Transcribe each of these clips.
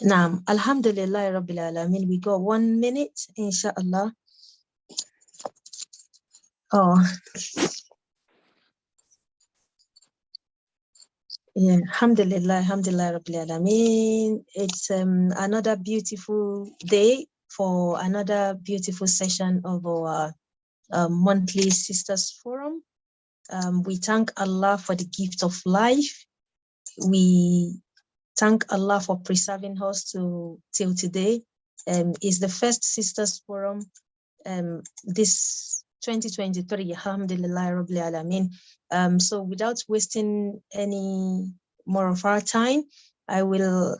Naam, Alhamdulillah Rabbil Alameen. We got 1 minute, inshallah. Oh, yeah, Alhamdulillah Rabbil Alameen. It's another beautiful day for another beautiful session of our monthly Sisters Forum. We thank Allah for the gift of life. We thank Allah for preserving us till today. It's the first Sisters Forum this 2023, Alhamdulillah Rabbil Alameen. So without wasting any more of our time, I will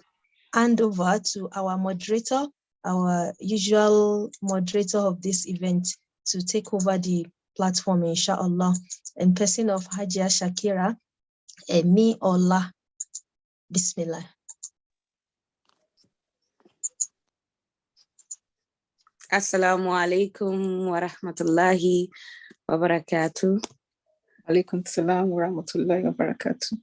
hand over to our moderator, our usual moderator of this event, to take over the platform, inshallah, in person of Hajia Shakira, me Allah. Bismillah. Assalamu alaikum wa rahmatullahi wa barakatuh. Alaikum salam wa rahmatullahi wa barakatuh.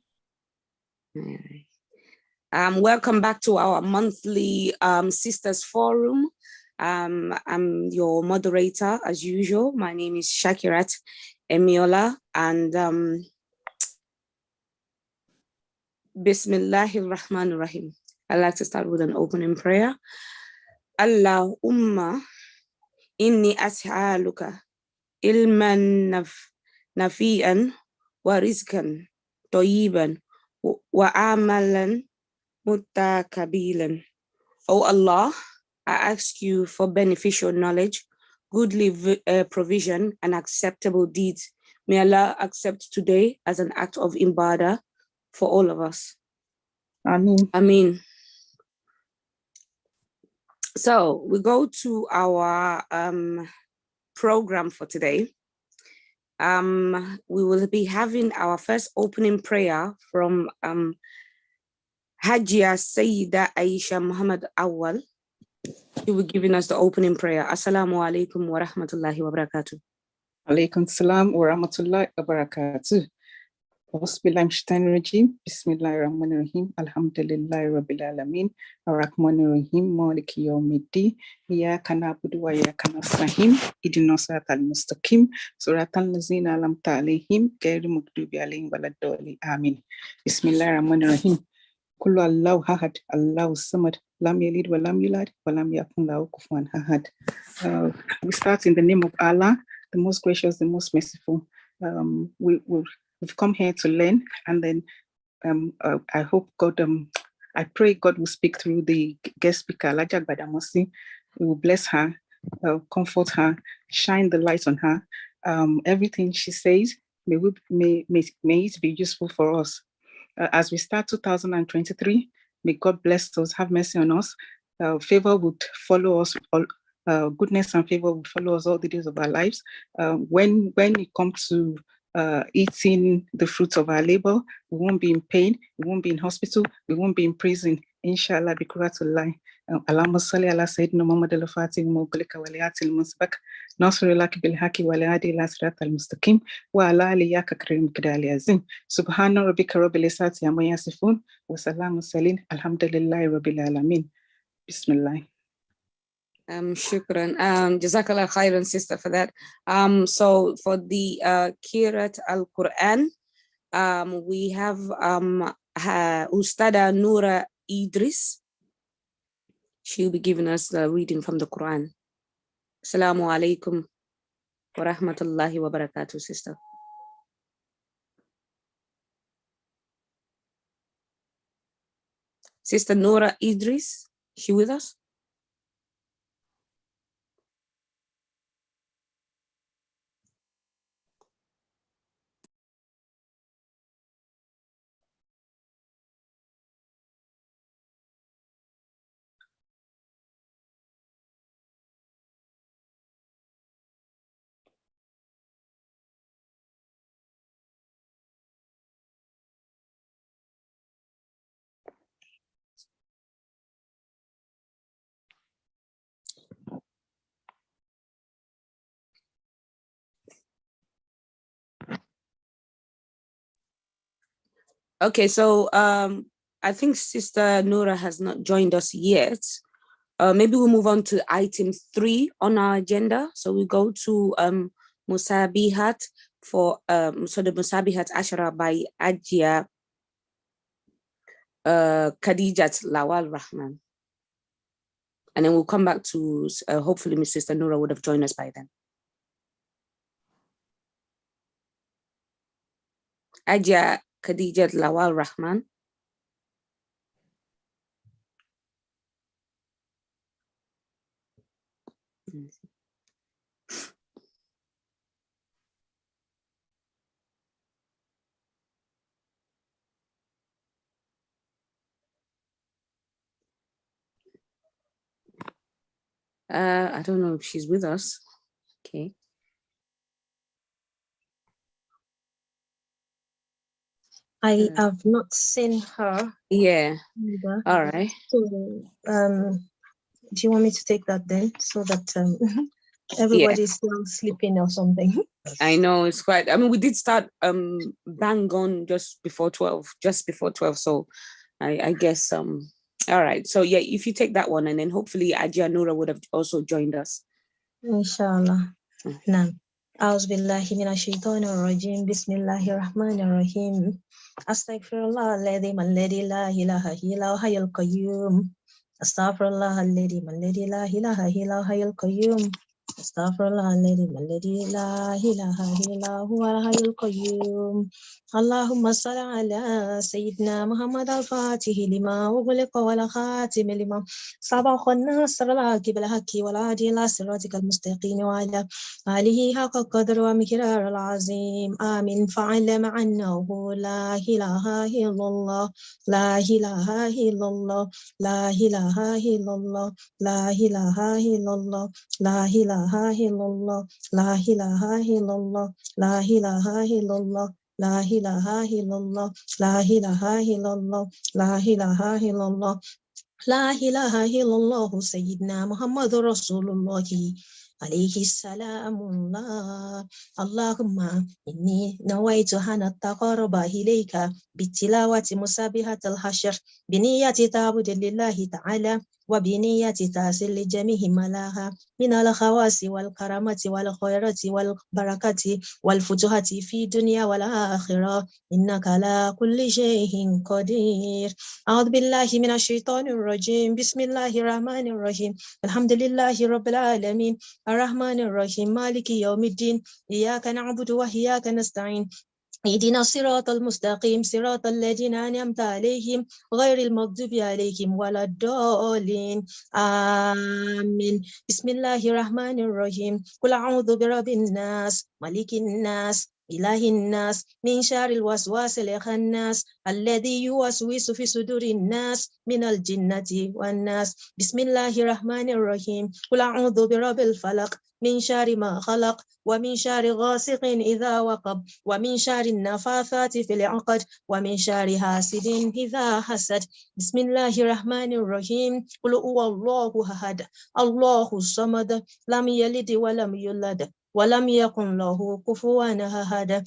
Welcome back to our monthly Sisters Forum. I'm your moderator as usual. My name is Shakirat Emiola, and Bismillahir Rahmanir Rahim. I'd like to start with an opening prayer. Allahumma inni as'aluka ilman nafi'an wa rizqan tayyiban wa amalan mutakabilan. Oh Allah, I ask you for beneficial knowledge, goodly provision, and acceptable deeds. May Allah accept today as an act of ibadah for all of us. Ameen. Ameen. So we go to our program for today. We will be having our first opening prayer from Hajia Sayyidah Aisha Muhammad Awal. She will be giving us the opening prayer. Assalamu alaikum wa rahmatullahi wa barakatuh. Alaikum salam wa rahmatullahi wa barakatuh. Bismillahirrahmanirrahim. Bismillahirrahmanirrahim. Alhamdulillahi Rabbil Alameen. Ar-Rahmanirrahim. Maliki yawmiddin. Iyyaka na'budu wa iyyaka nasta'in. Ihdinas siratal mustaqim. Siratal ladzina an'amta 'alaihim ghayril maghdubi 'alaihim waladdallin. Amin. Bismillahirrahmanirrahim. Kullu Allahu ahad, Allahu samad, lam yalid wa lam yulad, wa lam yakun lahu kufuwan ahad. We start in the name of Allah, the most gracious, the most merciful. We've come here to learn, and then I hope God, I pray God will speak through the guest speaker, Gbadamosi. We will bless her, comfort her, shine the light on her. Everything she says, may it be useful for us. As we start 2023, may God bless us, have mercy on us. Favor would follow us, goodness and favor would follow us all the days of our lives. When it comes to eating the fruits of our labor, we won't be in pain, we won't be in hospital, we won't be in prison. Inshallah, bi kuratullah. Allahumma salli ala sayyidina Muhammad al-Fatih wa mublika wa li'ati al-musbak nasr laki bil haqi wa li'adi ila sirat al-mustaqim wa ala aliyaka karim kidali azim subhana rabbika rabbil izzati amma yasifun wa salamun salin alhamdulillahi rabbil alamin. Bismillah. Shukran. Jazakallah khairan, sister, for that. So for the Kirat al-Quran, we have Ustada Noura Idris. She'll be giving us the reading from the Quran. Assalamu alaikum wa rahmatullahi wa barakatuh, sister. Sister Noura Idris, she with us? Okay, so I think Sister Nora has not joined us yet. Maybe we'll move on to item 3 on our agenda. So we go to Musabihat for so the Musabihat Ashara by Hajia Khadijat Lawal Rahman. And then we'll come back to hopefully Miss Sister Nora would have joined us by then. Hajia Khadijat Lawal Rahman. I don't know if she's with us. Okay. I have not seen her. Yeah. Either. All right. So, do you want me to take that then, so that everybody's still sleeping or something? I know it's quite. I mean, we did start bang on just before 12. So, I guess All right. So yeah, if you take that one, and then hopefully Hajia Nora would have also joined us. Inshallah. Naam. أعوذ بالله من الشيطان الرجيم بسم الله الرحمن الرحيم أستغفر الله الذي لا إله إلا هو الحي القيوم أستغفر الله الذي لا إله إلا هو الحي القيوم أستغفر الله الذي لا إله إلا هو الحي القيوم اللهم صل على سيدنا محمد الفاتح لما أغلق والخاتم لما سبق الناصر الحق بالحق والهادي إلى صراطك المستقيم وعلى آله حق القدر ومقدار العظيم آمين فاعلم أنه لا إله إلا الله لا إله إلا الله لا إله إلا الله لا إله إلا الله لا إله إلا الله لا إله إلا الله لا إله إلا الله لا إله إلا الله لا إله إلا الله لا إله إلا الله لا إله إلا الله سيدنا محمد رسول الله عليه السلام الله اللهم إني نويت أن أتقرب إليك بتلاوة مسابحة الحشر بنية تعبد لله تعالى وبنية تحصيل لجميع ملاها من الخواص والكرامات والخيرات والبركات والفتوحات في الدنيا والآخرة إنك على كل شيء قدير أعوذ بالله من الشيطان الرجيم بسم الله الرحمن الرحيم الحمد لله رب العالمين الرحمن الرحيم مالك يوم الدين إياك نعبد وإياك نستعين اهدنا الصراط المستقيم صراط الذين أنعمت عليهم غير المغضوب عليهم ولا الضالين آمين بسم الله الرحمن الرحيم قل أعوذ برب الناس ملك الناس إله الناس من شر الوسواس الخناس الذي يوسوس في صدور الناس من الجنة والناس بسم الله الرحمن الرحيم قل أعوذ برب الفلق من شر ما خلق ومن شر غاسق إذا وقب ومن شر النفاثات في العقد ومن شر حاسد إذا حسد بسم الله الرحمن الرحيم قل هو الله أحد الله الصمد لم يلد ولم يولد ولم يكن له كفوا أحد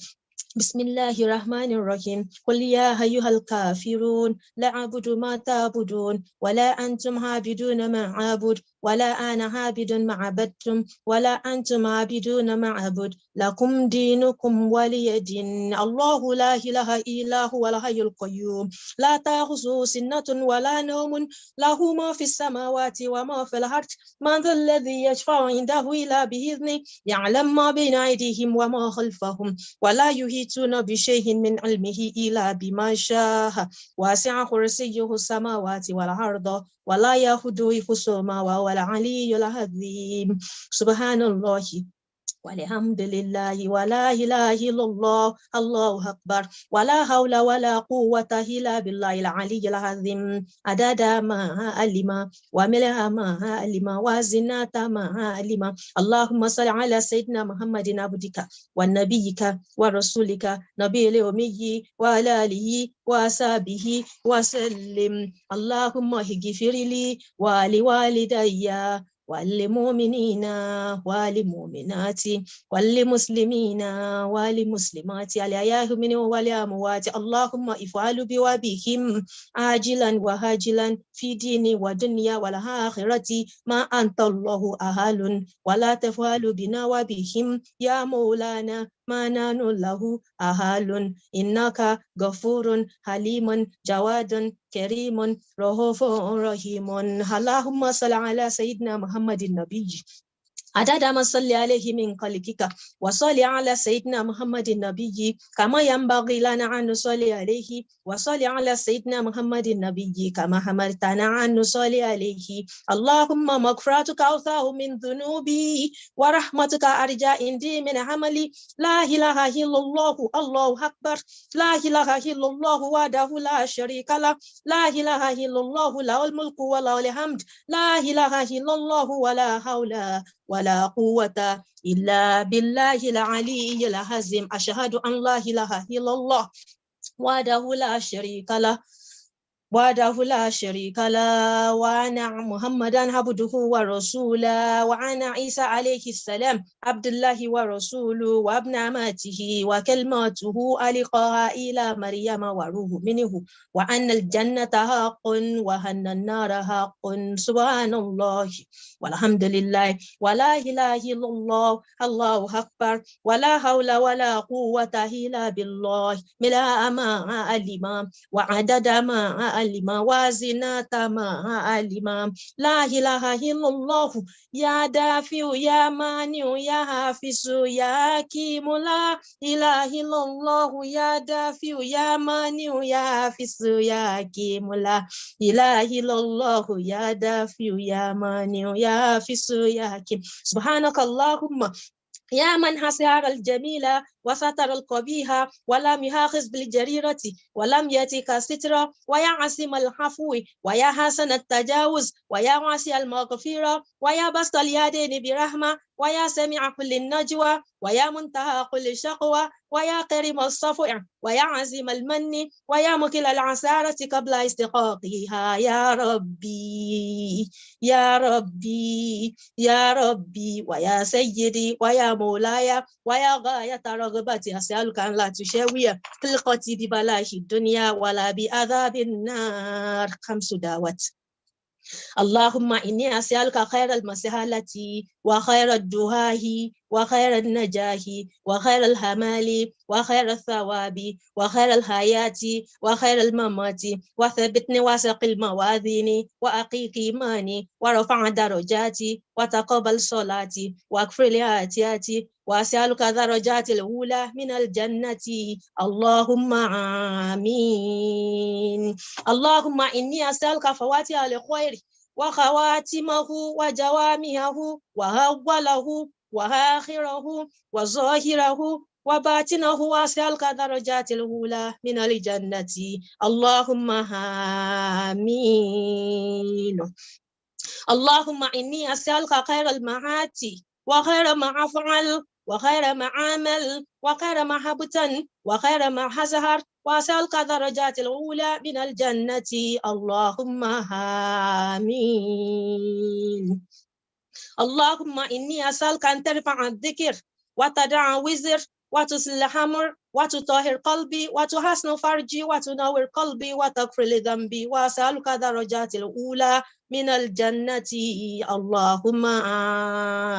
بسم الله الرحمن الرحيم قل يا أيها الكافرون لا أعبد ما تعبدون ولا أنتم عابدون ما أعبد ولا أنا عابد ما عبدتم ولا أنتم عابدون ما أعبد لكم دينكم ولي دين الله لا إله إلا هو الحي القيوم لا تأخذه سنة ولا نوم له ما في السماوات وما في الأرض من ذا الذي يشفع عنده إلا بإذنه يعلم ما بين أيديهم وما خلفهم ولا يحيطون بشيء من علمه إلا بما شاء وسع كرسيه السماوات والأرض ولا يؤوده حفظهما وهو العلي العظيم سبحان الله والحمد لله ولا إله إلا الله الله أكبر ولا حول ولا قوة إلا بالله العلي العظيم عدد ما علم وملء ما علم وزنة ما علم اللهم صل على سيدنا محمد عبدك ونبيك ورسولك نبي الأمي وعلى آله وصحبه وسلم اللهم اغفر لي ولوالدي والمؤمنين والمؤمنات والمسلمين والمسلمات الأحياء منهم والأموات اللهم افعل بهم عاجلا وهاجلا في ديني ودنيا والآخرة ما أنت الله أهل ولا تفعل بنا وبهم يا مولانا ما نحن له أهل إنك غفور حليم جواد كريم رؤوف رحيم اللهم صل على سيدنا محمد النبي عدد ما صلي عليه من خلقك وصلي على سيدنا محمد النبي كما ينبغي لنا أن نصلي عليه وصلي على سيدنا محمد النبي كما حملتنا أن نصلي عليه اللهم مغفرتك أوسع من ذنوبي ورحمتك أرجى عندي من عملي لا إله إلا الله الله أكبر لا إله إلا الله وحده لا شريك له لا إله إلا الله له الملك وله الحمد لا إله إلا الله ولا حول ولا قوة إلا بالله العلي العظيم أشهد أن لا إله إلا الله وحده لا شريك له وأنا محمدا عبده ورسوله وأنا عيسى عليه السلام عبد الله ورسوله وابن أمته وكلمته ألقاها إلى مريم وروح منه وأن الجنة حق وأن النار حق سبحان الله والحمد لله ولا إله إلا الله الله أكبر ولا حول ولا قوة إلا بالله ملا ما علم وعدد ما علم وزنة ما علم لا إله إلا الله يا دافع يا مانع يا حافظ يا حكيم لا إله إلا الله يا دافع يا مانع يا حافظ يا حكيم لا إله إلا الله يا دافع يا مانع يا حافظ يا حكيم سبحانك اللهم يا من حسر الجميلة وستر القبيحة ولم يأخذ بالجريرة ولم يأتيك سترا ويا عاصم العفو ويا حسن التجاوز ويا واسع المغفرة ويا بسط اليدين برحمة ويا سميع كل النجوى ويا منتهى كل شقوى ويا كريم الصفع ويا عظيم المن ويا مكل العسارة قبل استحقاقها يا ربي يا ربي يا ربي ويا سيدي ويا مولاي ويا غاية رغبتي أسألك أن لا تشوي خلقتي ببلاء الدنيا ولا بعذاب النار 5 دعوات اللهم إني أسألك خير المسهلة وخير الدعاء وخير النجاح وخير الهمال وخير الثواب وخير الحياة وخير الممات وثبتني وثق الموازين وأقي إيماني ورفع درجاتي وتقبل صلاتي واغفر لي آتياتي وأسألك درجات الأولى من الجنة اللهم آمين اللهم إني أسألك فواتح الخير وخواتمه وجوامعه وأوله وآخره وظاهره وباطنه وأسألك درجات الأولى من الجنة اللهم آمين اللهم إني أسألك خير المعات وخير ما أفعل وخير ما عمل وخير ما حبتن وخير ما حزهر وأسألك درجات الأولى من الجنة اللهم آمين اللهم إني أسألك أن ترفع الذكر وتدع وزر وتصلح أمر وتطهر قلبي وتحسن فرجي وتنور قلبي وتغفر لذنبي وأسألك درجات الأولى من الجنة اللهم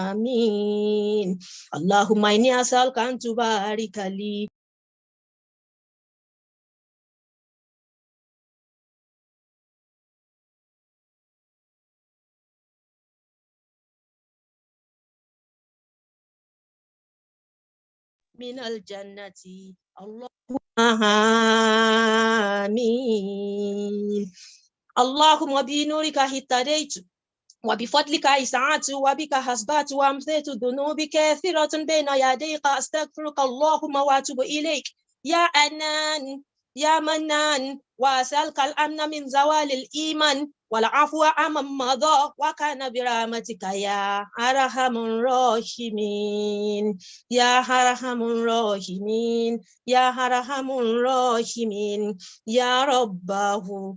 آمين اللهم إني أسألك أن تبارك لي من الجنة اللهم آمين اللهم بنورك اهتديت وبفضلك إسعات وبك حسبات وأمسيت ذنوب كثيرة بين يديك أستغفرك اللهم وأتوب إليك يا أنان يا منان وأسألك الأمن من زوال الإيمان والعفو عمن مضى وكان برحمتك يا أرحم الراحمين يا أرحم الراحمين يا أرحم الراحمين يا رباه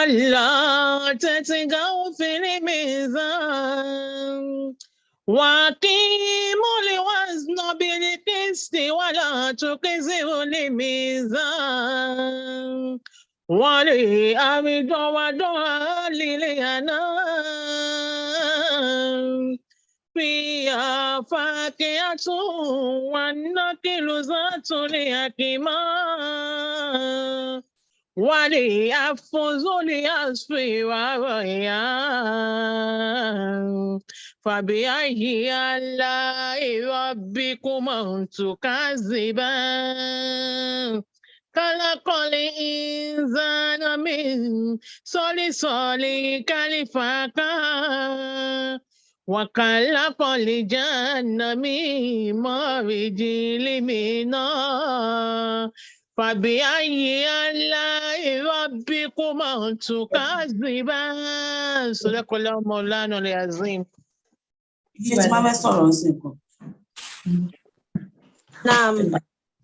ألا تطغوا في الميزان وأقيموا الوزن بالقسط ولا تخسروا الميزان وليعرض وضعها للأنام فيها فاكهة والنخل ذات الأكمام وليحفظ العصف والريان فبأي آلاء ربكما تكذبان خلق الإنسان من صلصال كالفخار وخلق الجن من مارج من نار فبأي آلاء ربكما تكذبان صدق الله مولانا العظيم.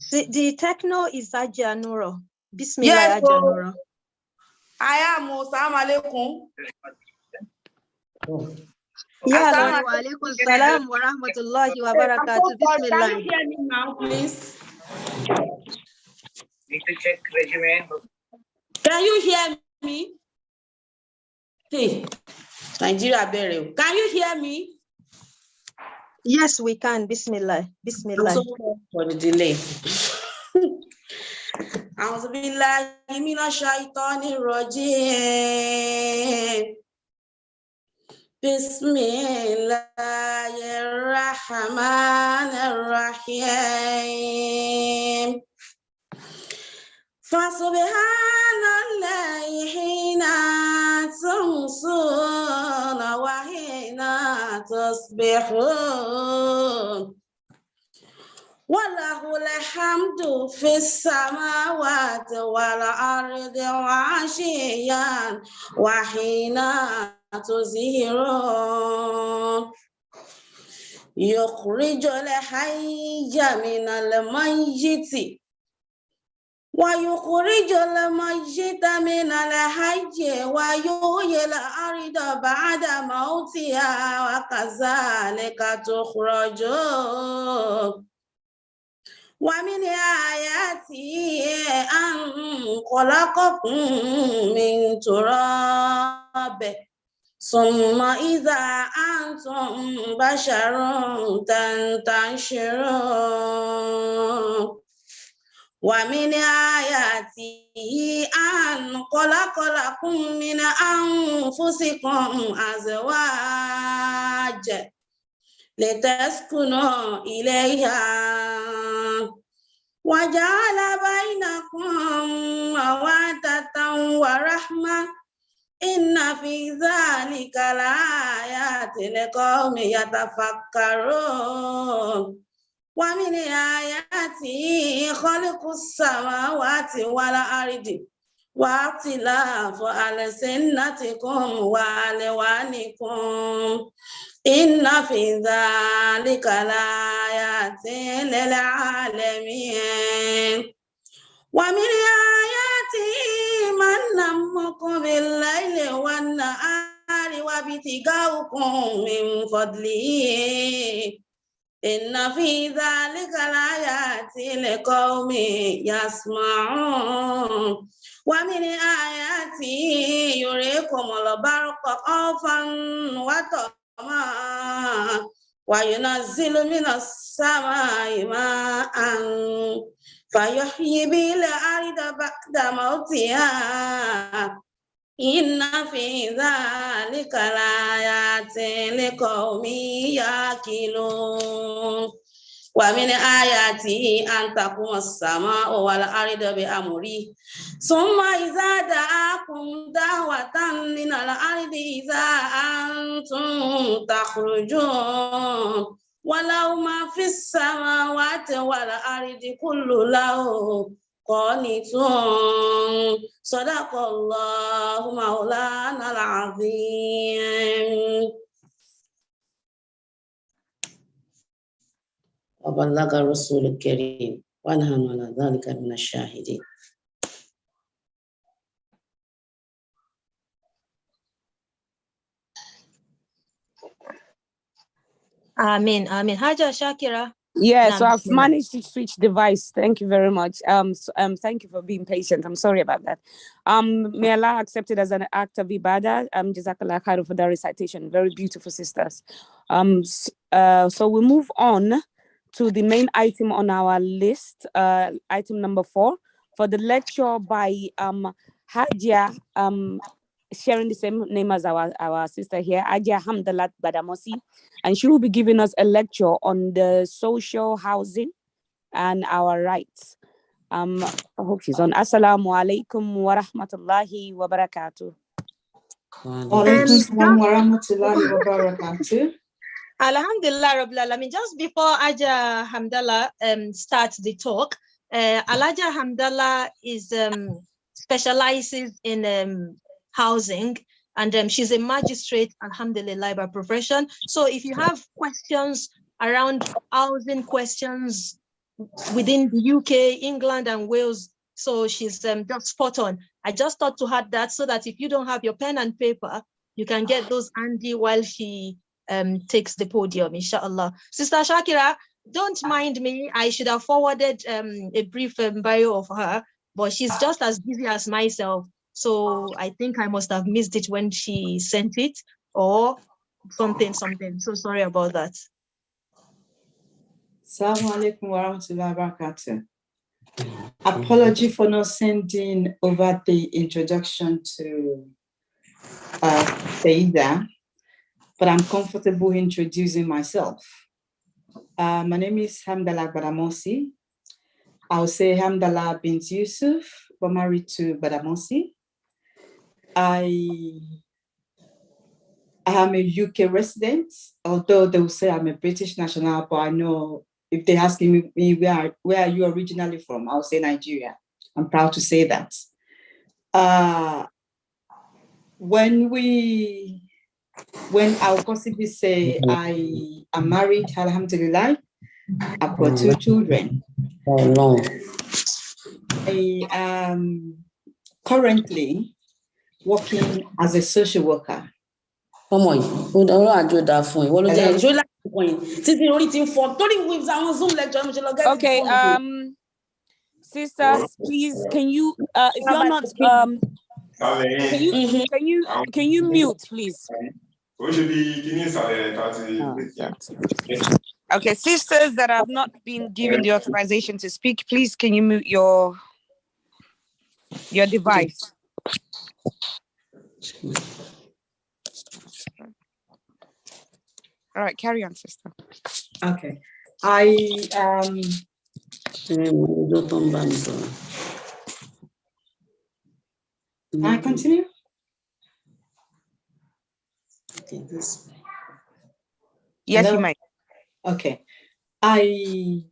The techno is Hajia Nuro. Bismillah, yes, Hajia Nuro. I am Assalamu alaikum. Yeah, wa alaikum salam wa rahmatullahi wa barakatuh. Bismillah. Can you hear me now, please? Need to check resume. Can you hear me? Hey, Nigeria Bello. Can you hear me? Yes, we can. Bismillah. Bismillah. I'm so sorry for the delay. أعوذ بالله من الشيطان الرجيم بسم الله الرحمن الرحيم فسبحان الله حين تمسون وحين تصبحون وله الحمد في السماوات والأرض وعشيا وحين تظهرون يخرج الحي من الميت ويخرج الميت من الحي ويحيي الأرض بعد موتها وكذلك تخرجون ومن آياته أن خلقكم من تراب ثم إذا أنتم بشر تنتشرون ومن آياته أن خلق لكم من أنفسكم أزواج لتسكنوا إليها وجعل بينكم مودة ورحمة إن في ذلك لآيات لقوم يتفكرون ومن آياته خلق السماوات والأرض واختلاف ألسنتكم وألوانكم إن في ذلك لآيات للعالمين ومن آياته منامكم بالليل والنهار وابتغاؤكم من فضله إن في ذلك لآيات لقوم يسمعون ومن آياته يريكم البرق خوفا وطمعا وينزل من السماء ماء فيحيي به الأرض بعد موتها إن في ذلك لآيات لقوم يعقلون ومن آياته أن تقوم السماء والأرض بأمره ثم إذا دعاكم دعوة من الأرض إذا أنتم تخرجون وله ما في السماوات والأرض كل له قانتون صدق الله مولانا العظيم وبلغ الرسول الكريم ونحن على ذلك من الشاهدين. Amen. Hajia Shakira. Yeah, Naam, so I've bismillah. managed to switch device. Thank you very much. Thank you for being patient. I'm sorry about that. May Allah accept it as an act of ibadah. Jazakallah khairan for the recitation. Very beautiful, sisters. So we move on to the main item on our list, item number 4, for the lecture by Hajia, sharing the same name as our sister here, Hajia Hamdalat Gbadamosi, and she will be giving us a lecture on the social housing and our rights. I hope she's on. Assalamu alaikum wa rahmatullahi wa barakatuh. Wa alaikum salam wa rahmatullahi wa barakatuh. Alhamdulillah Rabbil Alamin. Just before Hajia Hamdallah starts the talk, Hajia Hamdallah is specializes in housing, and she's a magistrate, alhamdulillah, by profession. So if you have questions around housing questions within the UK, England, and Wales, so she's just spot on. I just thought to add that so that if you don't have your pen and paper, you can get those handy while she takes the podium, inshallah. Sister Shakira, don't mind me. I should have forwarded a brief bio of her, but she's just as busy as myself. So I think I must have missed it when she sent it or something. So sorry about that. Assalamu alaikum wa rahmatullahi wa barakatuh. Apology for not sending over the introduction to Sayyidah, but I'm comfortable introducing myself. My name is Hamdallah Gbadamosi. I'll say Hamdallah bint Yusuf, but married to Gbadamosi. I am a UK resident, although they will say I'm a British national, but I know if they're asking me where are you originally from, I'll say Nigeria. I'm proud to say that. When I'll possibly say I am married, alhamdulillah, I've got 2 children. Oh no. I am currently working as a social worker. Okay, sisters, please, can you if you're not can you mute, please? Okay, sisters that have not been given the authorization to speak, please can you mute your device? All right, carry on, sister. Okay. I continue? Okay, this way. Yes, Hello? you might. Okay. I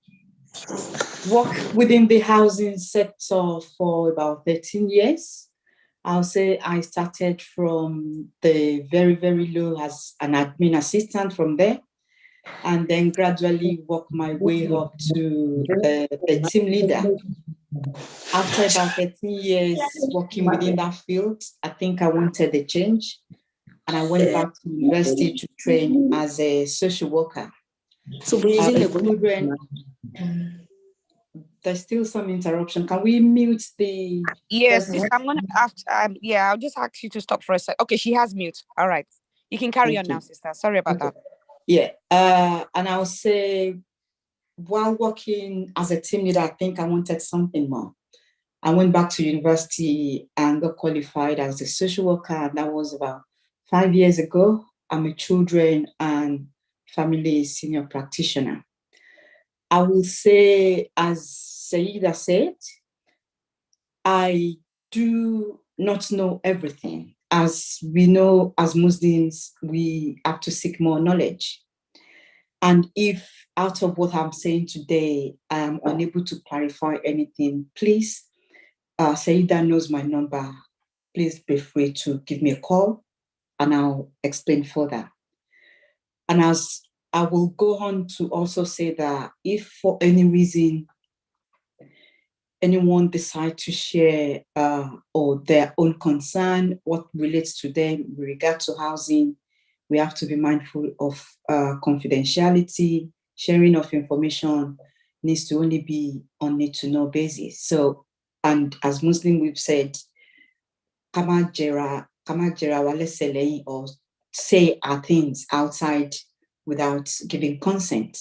work within the housing sector for about 13 years. I'll say I started from the very, very low as an admin assistant from there, and then gradually worked my way up to the team leader. After about 13 years working within that field, I think I wanted a change, and I went back to university to train as a social worker. So children, there's still some interruption. Can we mute the? Yes, I'm gonna have to, yeah, I'll just ask you to stop for a sec. Okay, she has mute. All right, you can carry on now, sister. Sorry about that. Yeah, and I'll say, while working as a team leader, I think I wanted something more. I went back to university and got qualified as a social worker, and that was about 5 years ago. I'm a children and family senior practitioner. I will say, as Sayyidah said, I do not know everything. As we know, as Muslims, we have to seek more knowledge. And if out of what I'm saying today, I am unable to clarify anything, please, Sayyidah knows my number. Please be free to give me a call and I'll explain further. And as I will go on to also say that if for any reason anyone decide to share or their own concern, what relates to them with regard to housing, we have to be mindful of confidentiality. Sharing of information needs to only be on need-to-know basis. So, and as Muslim, we've said, kama jera wale selei, or say our things outside without giving consent.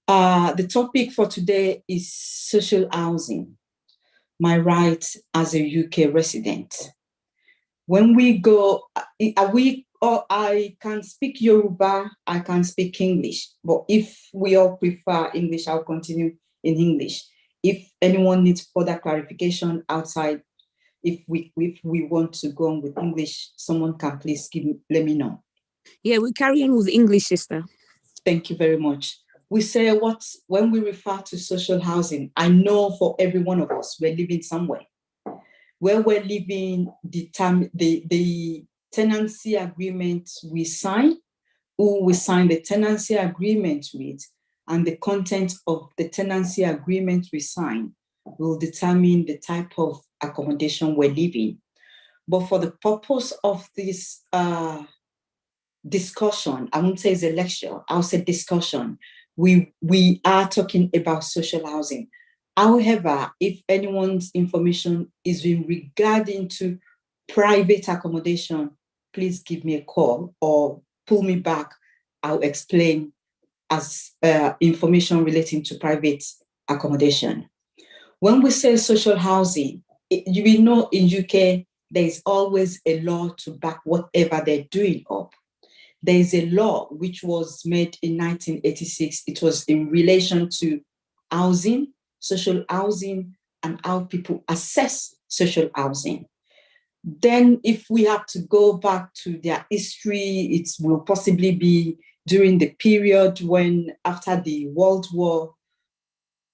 The topic for today is social housing, my right as a UK resident. When we go, I can speak Yoruba, I can speak English, but if we all prefer English, I'll continue in English. If anyone needs further clarification outside, if we want to go on with English, someone can please let me know. Yeah, we carry on with English, sister. Thank you very much. We say when we refer to social housing, I know for every one of us, we're living somewhere. Where we're living, the tenancy agreement we sign, who we sign the tenancy agreement with, and the content of the tenancy agreement we sign will determine the type of accommodation we're living. But for the purpose of this discussion, I won't say it's a lecture, I'll say discussion, we are talking about social housing. However, if anyone's information is in regarding to private accommodation, please give me a call or pull me back. I'll explain as information relating to private accommodation. When we say social housing, you will know in UK, there is always a law to back whatever they're doing up. There is a law which was made in 1986. It was in relation to housing, social housing, and how people assess social housing. Then if we have to go back to their history, it will possibly be during the period when, after the World War,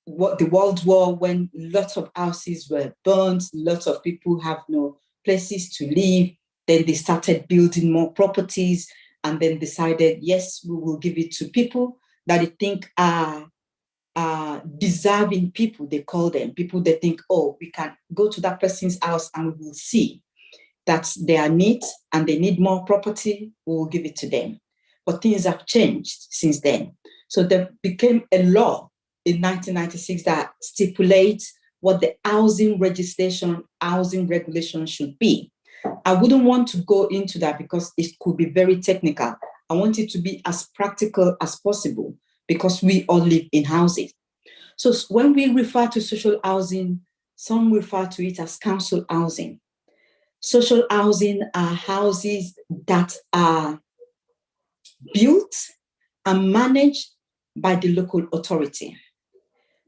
when lots of houses were burnt, lots of people have no places to live. Then they started building more properties and then decided, yes, we will give it to people that they think are deserving people, they call them. People they think, oh, we can go to that person's house and we will see that they are neat and they need more property, we will give it to them. But things have changed since then. So there became a law in 1996 that stipulates what the housing legislation, housing regulation should be. I wouldn't want to go into that because it could be very technical. I want it to be as practical as possible because we all live in houses. So when we refer to social housing, some refer to it as council housing. Social housing are houses that are built and managed by the local authority.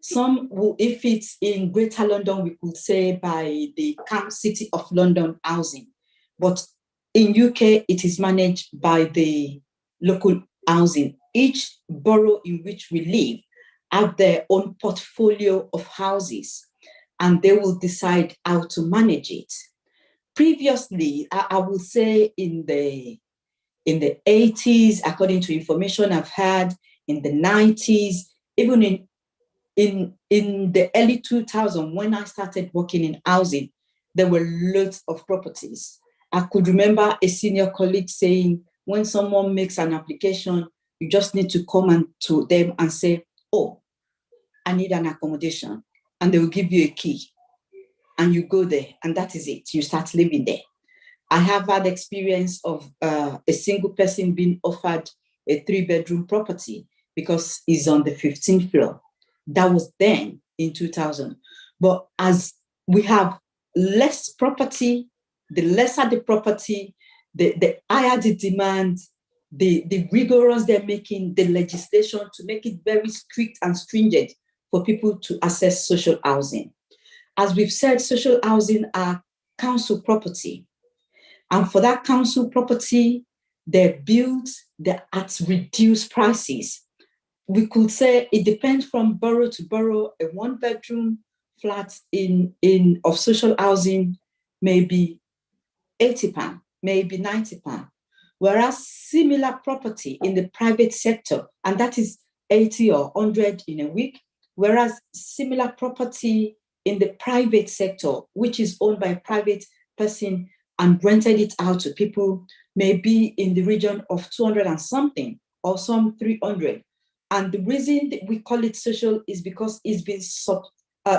Some will, if it's in Greater London, we could say by the City of London Housing. But in UK, it is managed by the local housing. Each borough in which we live have their own portfolio of houses, and they will decide how to manage it. Previously, I would say in the 80s, according to information I've had, in the 90s, even in the early 2000s, when I started working in housing, there were loads of properties. I could remember a senior colleague saying, when someone makes an application, you just need to come to them and say, oh, I need an accommodation. And they will give you a key. And you go there, and that is it. You start living there. I have had experience of a single person being offered a 3-bedroom property because he's on the 15th floor. That was then in 2000. But as we have less property, the lesser the property, the higher the demand, the rigorous they're making the legislation to make it very strict and stringent for people to access social housing. As we've said, social housing are council property. And for that council property, they're built at reduced prices. We could say it depends from borough to borough. A 1-bedroom flat of social housing may be £80, maybe £90. Whereas similar property in the private sector, and that is 80 or 100 in a week, whereas similar property in the private sector, which is owned by a private person and rented it out to people, may be in the region of 200 and something, or some 300. And the reason that we call it social is because it's been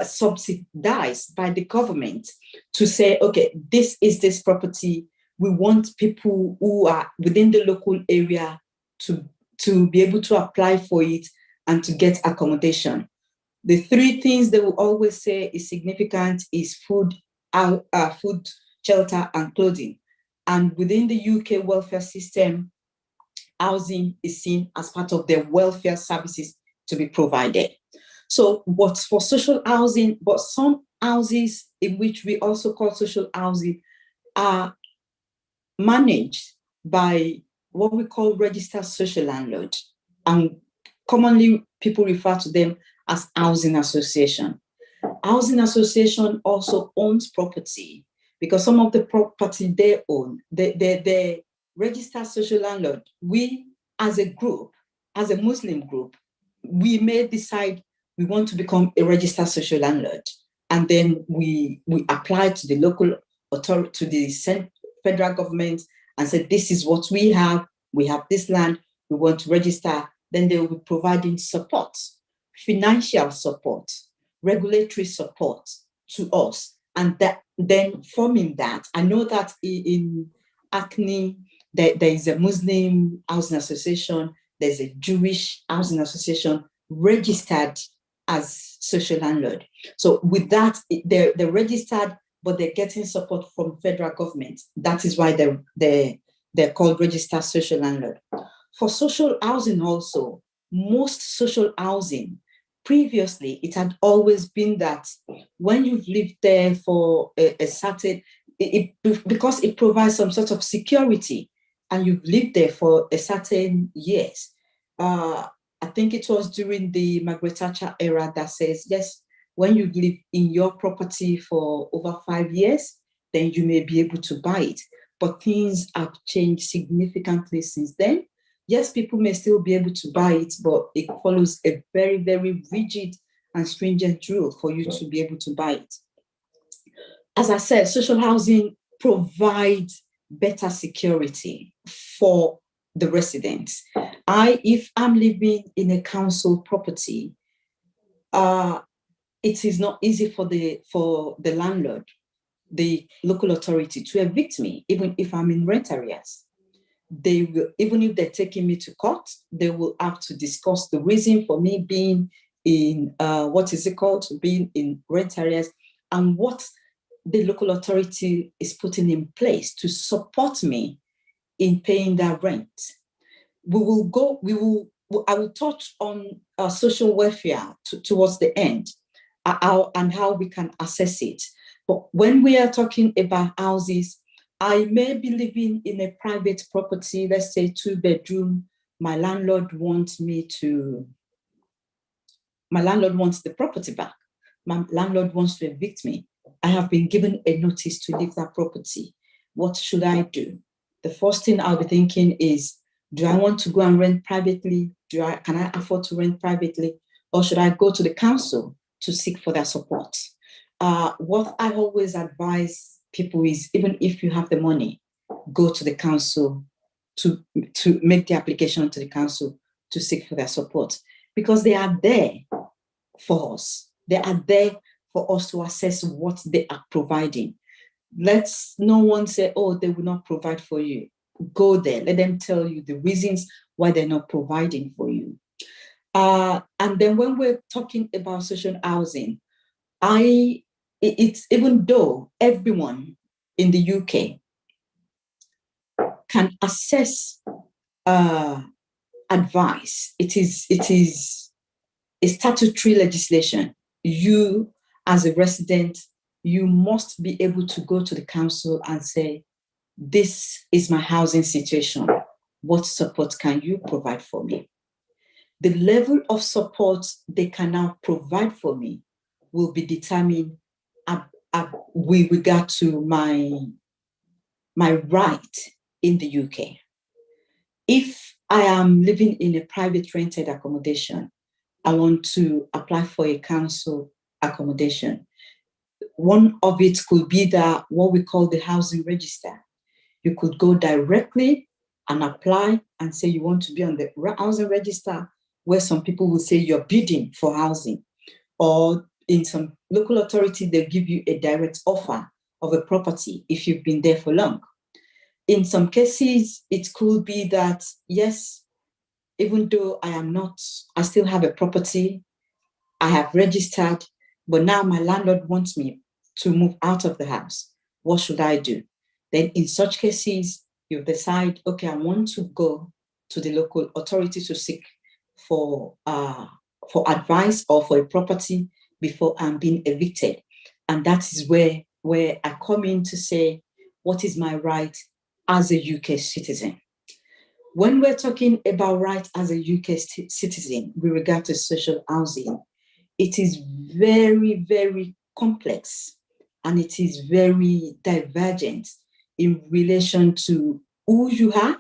subsidized by the government to say, okay, this is this property. We want people who are within the local area to be able to apply for it and to get accommodation. The three things they will always say is significant is food, shelter, and clothing. And within the UK welfare system, housing is seen as part of their welfare services to be provided. So what's for social housing, but some houses in which we also call social housing are managed by what we call registered social landlord. And commonly people refer to them as housing association. Housing association also owns property because some of the property they own, the registered social landlord, we as a group, as a Muslim group, we may decide we want to become a registered social landlord. And then we apply to the local authority, to the federal government and say, this is what we have this land, we want to register. Then they will be providing support, financial support, regulatory support to us. And that then forming that, I know that in Acne, there is a Muslim housing association, there's a Jewish housing association registered as social landlord. So with that, they're registered, but they're getting support from federal government. That is why they're called registered social landlord. For social housing also, most social housing, previously, it had always been that when you've lived there for a certain, because it provides some sort of security and you've lived there for a certain years. I think it was during the Margaret Thatcher era that says, yes, when you live in your property for over 5 years, then you may be able to buy it. But things have changed significantly since then. Yes, people may still be able to buy it, but it follows a very, very rigid and stringent rule for you to be able to buy it. As I said, social housing provides better security for the residents. If I'm living in a council property, it is not easy for the landlord, the local authority, to evict me, even if I'm in rent arrears. They will, even if they're taking me to court, they will have to discuss the reason for me being in being in rent arrears, and what the local authority is putting in place to support me in paying that rent. I will touch on social welfare towards the end, and how we can assess it. But when we are talking about houses, I may be living in a private property, let's say 2-bedroom. My landlord wants the property back. My landlord wants to evict me. I have been given a notice to leave that property. What should I do? The first thing I'll be thinking is, do I want to go and rent privately? Can I afford to rent privately? Or should I go to the council to seek for their support? What I always advise people is, even if you have the money, go to the council to make the application to the council to seek for their support, because they are there for us. They are there for us to assess what they are providing. Let's no one say, oh, they will not provide for you. Go there, let them tell you the reasons why they're not providing for you. And then when we're talking about social housing, it's even though everyone in the UK can access advice, it is a statutory legislation. You, as a resident, you must be able to go to the council and say, this is my housing situation. What support can you provide for me? The level of support they can now provide for me will be determined with regard to my right in the UK. If I am living in a private rented accommodation, I want to apply for a council accommodation. One of it could be what we call the housing register. You could go directly and apply and say you want to be on the housing register, where some people will say you're bidding for housing. Or in some local authority, they'll give you a direct offer of a property if you've been there for long. In some cases, it could be that, yes, even though I still have a property, I have registered, but now my landlord wants me to move out of the house. What should I do? Then in such cases, you decide, okay, I want to go to the local authority to seek for advice or for a property before I'm being evicted. And that is where I come in to say, what is my right as a UK citizen? When we're talking about right as a UK citizen with regard to social housing, it is very, very complex, and it is very divergent in relation to who you are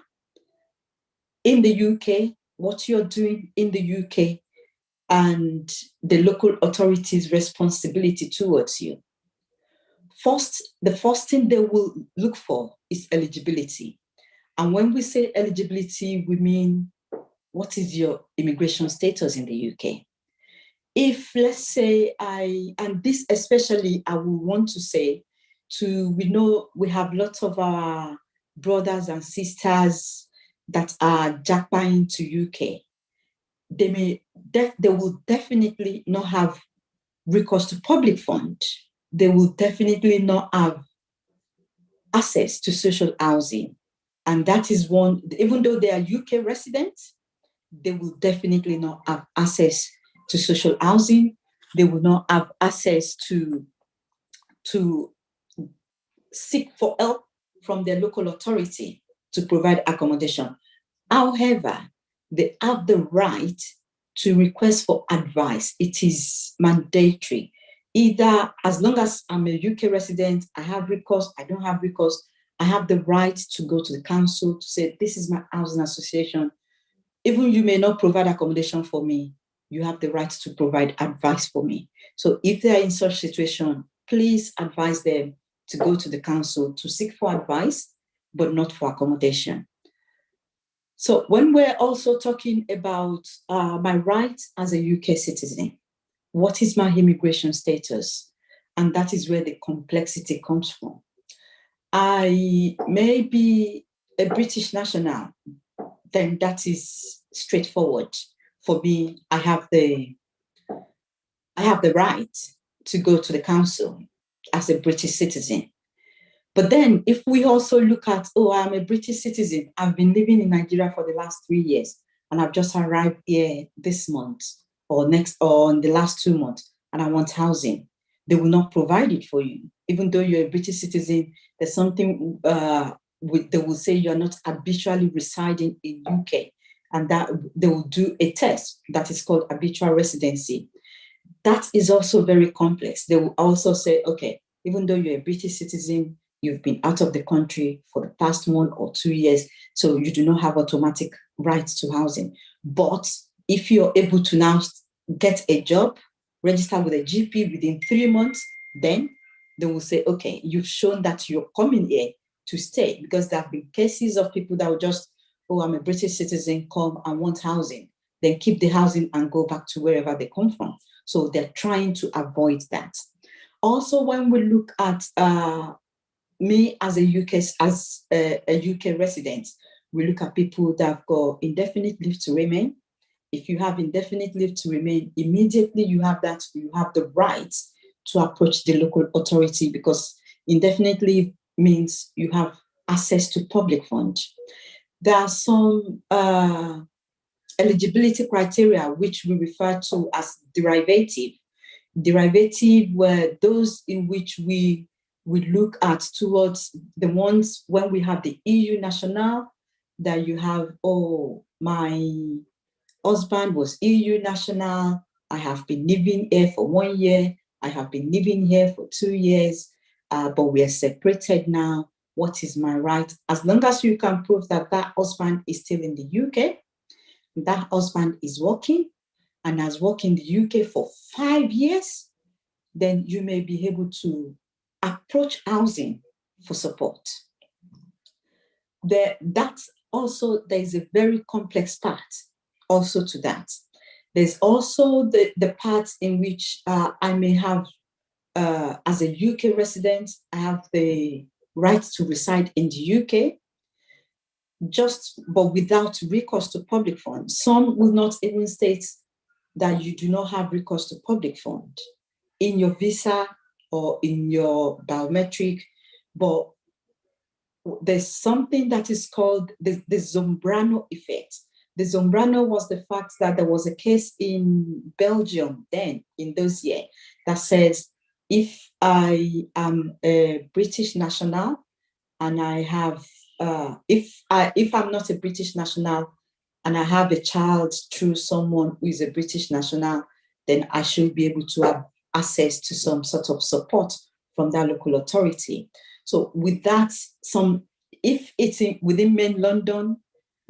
in the UK, what you're doing in the UK, and the local authorities' responsibility towards you. The first thing they will look for is eligibility. And when we say eligibility, we mean, what is your immigration status in the UK? If, let's say, and this especially I will want to say we know we have lots of our brothers and sisters that are jackpying to UK. They will definitely not have recourse to public fund. They will definitely not have access to social housing. And that is one, even though they are UK residents, they will definitely not have access to social housing. They will not have access to seek for help from their local authority to provide accommodation. However, they have the right to request for advice. It is mandatory. Either, as long as I'm a UK resident, I have recourse, I don't have recourse, I have the right to go to the council to say, this is my housing association. Even you may not provide accommodation for me, you have the right to provide advice for me. So if they are in such situation, please advise them to go to the council to seek for advice, but not for accommodation. So when we're also talking about my rights as a UK citizen, what is my immigration status? And that is where the complexity comes from. I may be a British national, then that is straightforward. For me, I have the right to go to the council as a British citizen. But then if we also look at, I'm a British citizen, I've been living in Nigeria for the last 3 years, and I've just arrived here this month or in the last 2 months, and I want housing. They will not provide it for you. Even though you're a British citizen, there's something they will say you're not habitually residing in UK, and that they will do a test that is called habitual residency. That is also very complex. They will also say, okay, even though you're a British citizen, you've been out of the country for the past 1 or 2 years, so you do not have automatic rights to housing. But if you're able to now get a job, register with a GP within 3 months, then they will say, okay, you've shown that you're coming here to stay, because there have been cases of people that will just, I'm a British citizen, come and want housing, then keep the housing and go back to wherever they come from. So they're trying to avoid that. Also, when we look at me as a UK resident, we look at people that have got indefinite leave to remain. If you have indefinite leave to remain, immediately you have the right to approach the local authority, because indefinite leave means you have access to public funds. There are some eligibility criteria which we refer to as derivative. Derivative were those in which we look at towards the ones when we have the EU national, that you have, my husband was EU national, I have been living here for 1 year, I have been living here for 2 years, but we are separated now. What is my right? As long as you can prove that husband is still in the UK, that husband is working and has worked in the UK for 5 years, then you may be able to approach housing for support. that's also, there's a very complex part also to that. There's also the part in which I may have, as a UK resident, I have the right to reside in the UK, but without recourse to public funds. Some will not even state that you do not have recourse to public fund in your visa or in your biometric, but there's something that is called the Zambrano effect. The Zambrano was the fact that there was a case in Belgium then, in those years, that says, if I am a British national and I have, if I'm not a British national and I have a child through someone who is a British national, then I should be able to have access to some sort of support from that local authority. So with that, if it's within main London,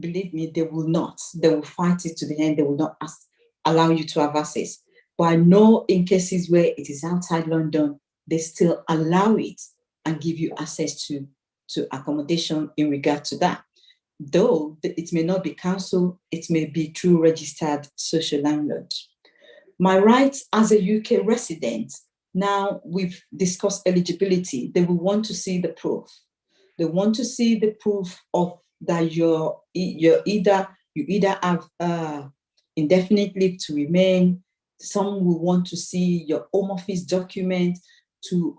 believe me, they will not. They will fight it to the end. They will not allow you to have access. But I know in cases where it is outside London, they still allow it and give you access to accommodation in regard to that. Though it may not be council, it may be through registered social landlord. My rights as a UK resident, now we've discussed eligibility. They will want to see the proof. They want to see the proof of that you either have indefinite leave to remain. Some will want to see your home office document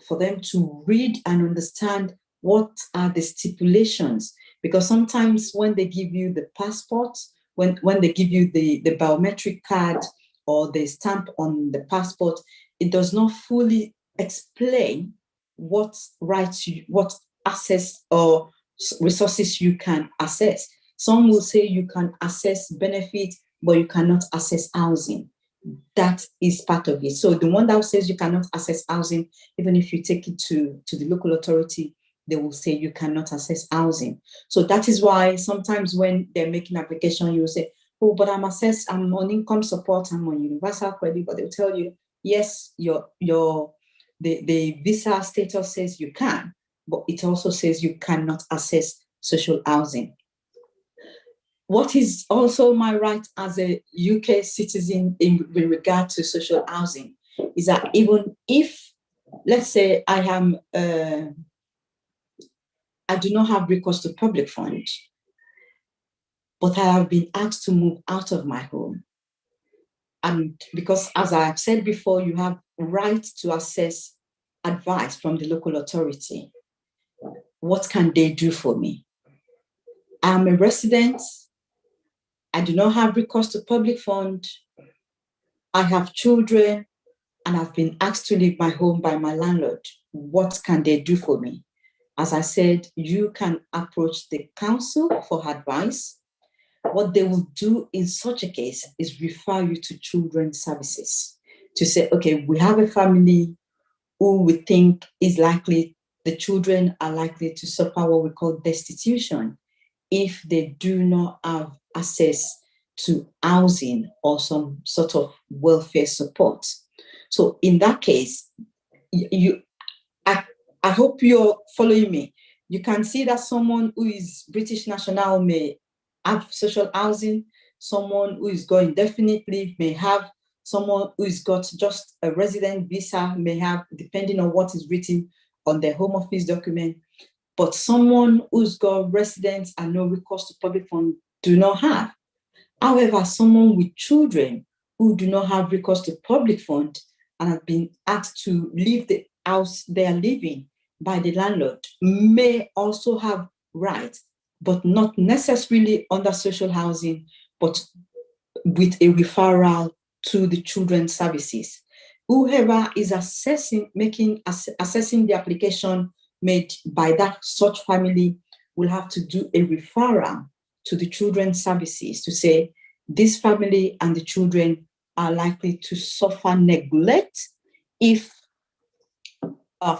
for them to read and understand what are the stipulations. Because sometimes when they give you the passport, when they give you the biometric card or the stamp on the passport, it does not fully explain what rights, what access or resources you can access. Some will say you can access benefits, but you cannot access housing. That is part of it. So the one that says you cannot access housing, even if you take it to the local authority, they will say you cannot access housing. So that is why sometimes when they're making application, you will say, oh, but I'm on income support, I'm on universal credit, but they'll tell you, yes, the visa status says you can, but it also says you cannot access social housing. What is also my right as a UK citizen in regard to social housing is that even if, let's say I do not have recourse to public funds, but I have been asked to move out of my home. And because, as I have said before, you have right to access advice from the local authority. What can they do for me? I'm a resident. I do not have recourse to public fund. I have children, and I've been asked to leave my home by my landlord. What can they do for me? As I said, you can approach the council for advice. What they will do in such a case is refer you to children's services to say, okay, we have a family who we think is likely, the children are likely to suffer what we call destitution if they do not have access to housing or some sort of welfare support. So in that case, I hope you're following me. You can see that someone who is British national may have social housing, someone who is going indefinite leave may have, someone who has got just a resident visa may have, depending on what is written on their home office document. But someone who's got residence and no recourse to public fund do not have. However, someone with children who do not have recourse to public fund and have been asked to leave the house they are living by the landlord may also have rights, but not necessarily under social housing, but with a referral to the children's services. Whoever is assessing the application made by that such family will have to do a referral to the children's services to say, this family and the children are likely to suffer neglect if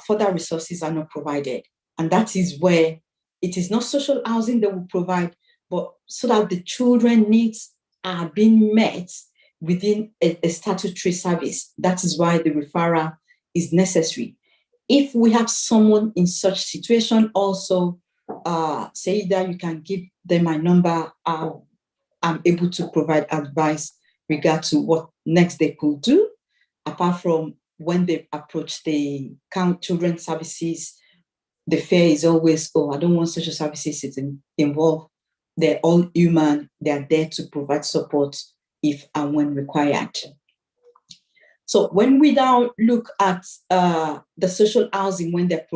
further resources are not provided. And that is where it is not social housing they will provide, but so that the children needs are being met within a statutory service. That is why the referral is necessary. If we have someone in such situation also, Sayyidah, you can give them my number. I'm able to provide advice regard to what next they could do, apart from when they approach the children's services. The fear is always, oh, I don't want social services to involve. They're all human. They're there to provide support if and when required. So when we now look at the social housing when they're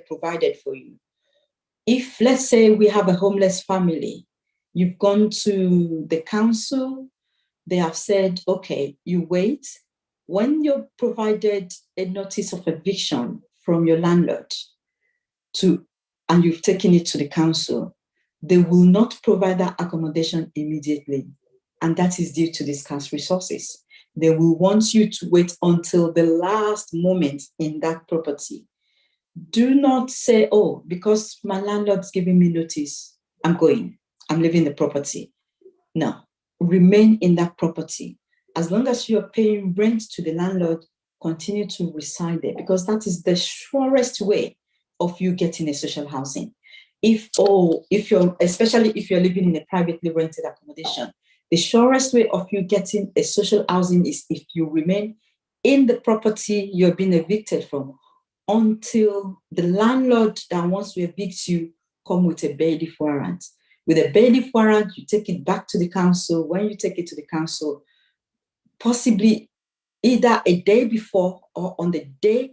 provided for you, if let's say we have a homeless family, you've gone to the council, they have said, okay, you wait. When you're provided a notice of eviction from your landlord and you've taken it to the council, they will not provide that accommodation immediately. And that is due to the scarce resources. They will want you to wait until the last moment in that property. Do not say, oh, because my landlord's giving me notice, I'm leaving the property. No, remain in that property. As long as you're paying rent to the landlord, continue to reside there, because that is the surest way of you getting a social housing. Especially if you're living in a privately rented accommodation, the surest way of you getting a social housing is if you remain in the property you're being evicted from until the landlord that wants to evict you come with a bailiff warrant. With a bailiff warrant, you take it back to the council. When you take it to the council, possibly either a day before or on the day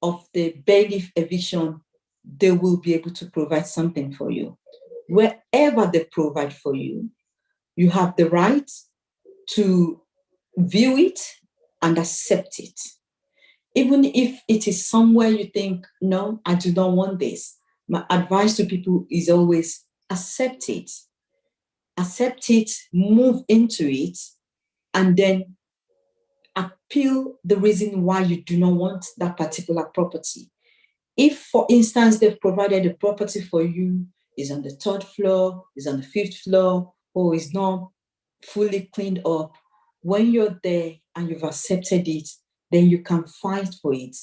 of the bailiff eviction, they will be able to provide something for you. Wherever they provide for you, you have the right to view it and accept it. Even if it is somewhere you think, no, I do not want this, my advice to people is always accept it. Accept it, move into it, and then appeal the reason why you do not want that particular property. If, for instance, they've provided a property for you, is on the 3rd floor, is on the 5th floor, or is not fully cleaned up, when you're there and you've accepted it, then you can fight for it.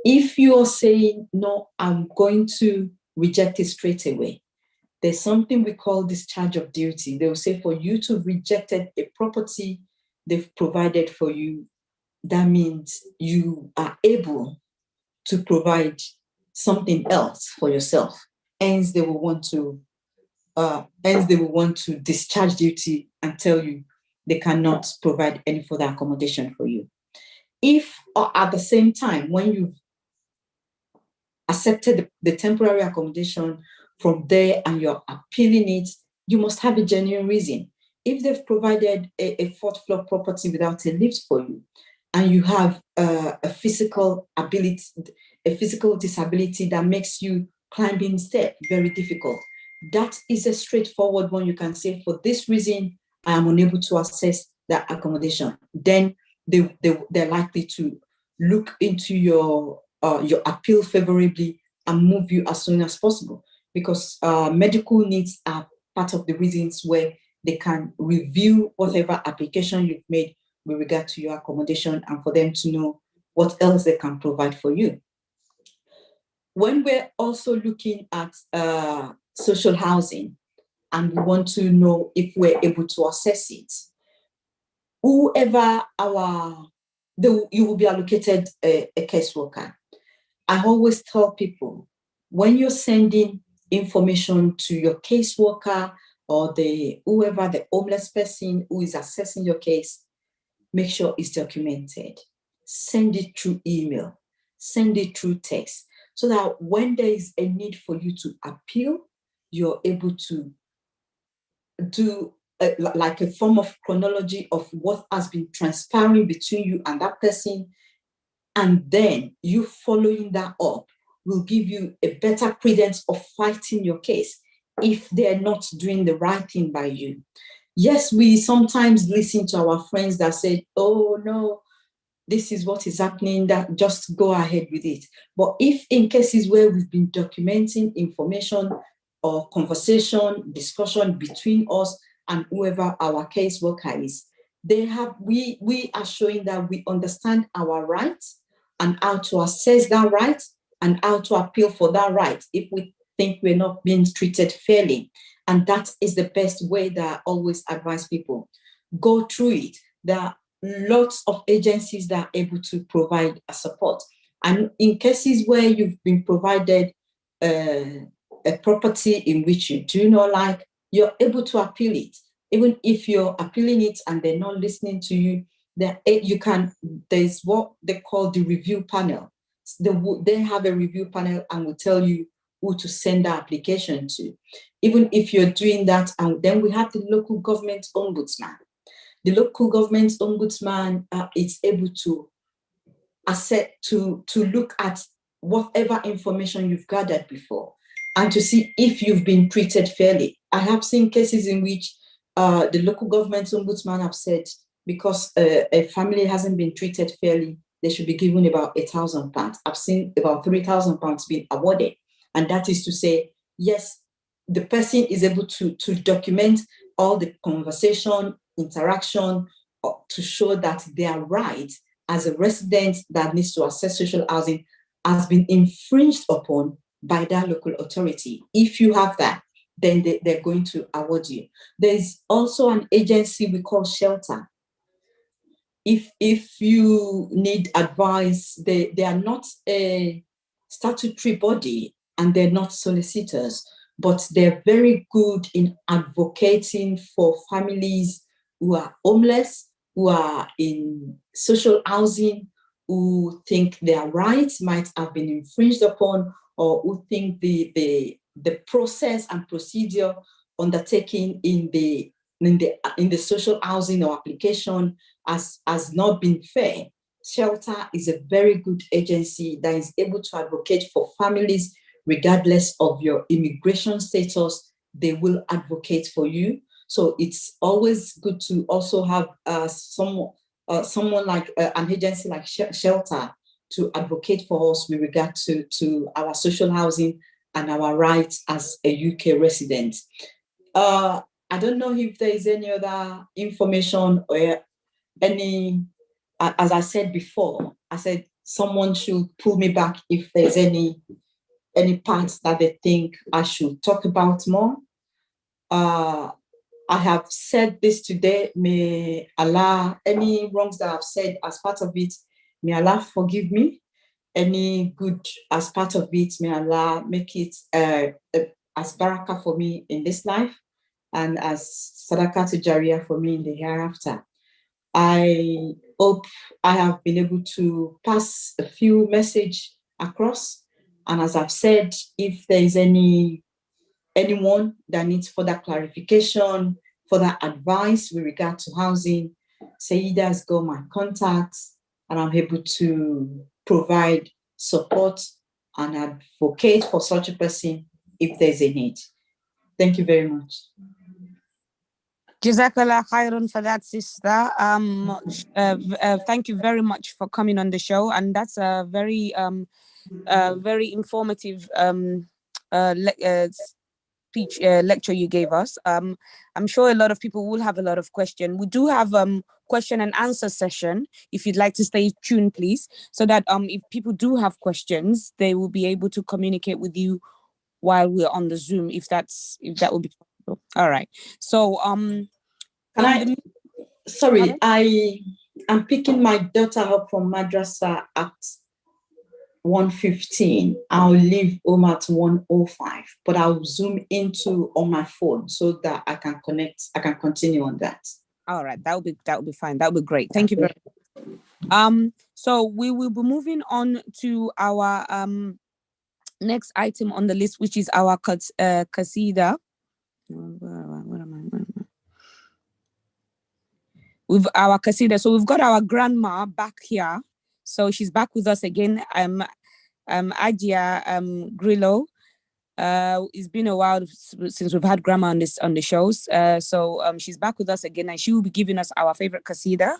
If you're saying, no, I'm going to reject it straight away, there's something we call discharge of duty. They will say for you to reject a property they've provided for you, that means you are able to provide something else for yourself. Hence, they will want to discharge duty and tell you they cannot provide any further accommodation for you. If, or at the same time, when you've accepted the temporary accommodation from there and you're appealing it, you must have a genuine reason. If they've provided a 4th floor property without a lift for you, and you have a physical disability that makes you climbing steps very difficult, that is a straightforward one. You can say, for this reason, I am unable to access that accommodation. Then they're likely to look into your appeal favorably and move you as soon as possible, because medical needs are part of the reasons where they can review whatever application you've made with regard to your accommodation and for them to know what else they can provide for you. When we're also looking at social housing and we want to know if we're able to assess it, you will be allocated a caseworker. I always tell people, when you're sending information to your caseworker or the homeless person who is assessing your case, make sure it's documented. Send it through email, send it through text, so that when there is a need for you to appeal, you're able to do like a form of chronology of what has been transpiring between you and that person. And then you following that up will give you a better credence of fighting your case if they're not doing the right thing by you. Yes, we sometimes listen to our friends that say, oh no, this is what is happening, that just go ahead with it. But if in cases where we've been documenting information or conversation, discussion between us and whoever our caseworker is, we are showing that we understand our rights and how to assess that right and how to appeal for that right if we think we're not being treated fairly. And that is the best way that I always advise people. Go through it. There are lots of agencies that are able to provide a support. And in cases where you've been provided a property in which you do not like, you're able to appeal it. Even if you're appealing it and they're not listening to you, there's what they call the review panel. They have a review panel and will tell you who to send the application to. Even if you're doing that, and then we have the local government ombudsman. The local government ombudsman is able to look at whatever information you've gathered before and to see if you've been treated fairly. I have seen cases in which the local government ombudsman have said, because a family hasn't been treated fairly, they should be given about £1,000. I've seen about £3,000 being awarded. And that is to say, yes, the person is able to document all the conversation, interaction, to show that their right as a resident that needs to access social housing has been infringed upon by that local authority. If you have that, then they're going to award you. There's also an agency we call Shelter. If you need advice, they are not a statutory body and they're not solicitors, but they're very good in advocating for families who are homeless, who are in social housing, who think their rights might have been infringed upon, or who think the process and procedure undertaken in the social housing or application has not been fair. Shelter is a very good agency that is able to advocate for families regardless of your immigration status. They will advocate for you. So it's always good to also have someone like an agency like Shelter to advocate for us with regard to our social housing and our rights as a UK resident. I don't know if there is any other information or any, as I said before, I said someone should pull me back if there's any parts that they think I should talk about more. I have said this today. May Allah, any wrongs that I've said as part of it, may Allah forgive me. Any good as part of it, may Allah make it as barakah for me in this life and as sadaqah to jariyah for me in the hereafter. I hope I have been able to pass a few messages across. And as I've said, if there is anyone that needs further clarification, further advice with regard to housing, Sayyidah has got my contacts and I'm able to provide support and advocate for such a person if there's a need. Thank you very much. Jazakallah khairan for that, sister. Thank you very much for coming on the show, and that's a very informative speech lecture you gave us. I'm sure a lot of people will have a lot of questions. We do have question and answer session. If you'd like to stay tuned, please, so that if people do have questions, they will be able to communicate with you while we're on the Zoom, if that would be possible. All right. So sorry, I'm picking my daughter up from Madrasah at 1:15. I'll leave home at 1:05, but I'll zoom into on my phone so that I can connect. I can continue on that. All right, that would be fine. That would be great. Thank you very much. So we will be moving on to our next item on the list, which is our qasida. Where am I? With our qasida. So we've got our grandma back here. So she's back with us again. Hajia Grillo. It's been a while since we've had grandma on the shows. So she's back with us again, and she will be giving us our favorite qasida.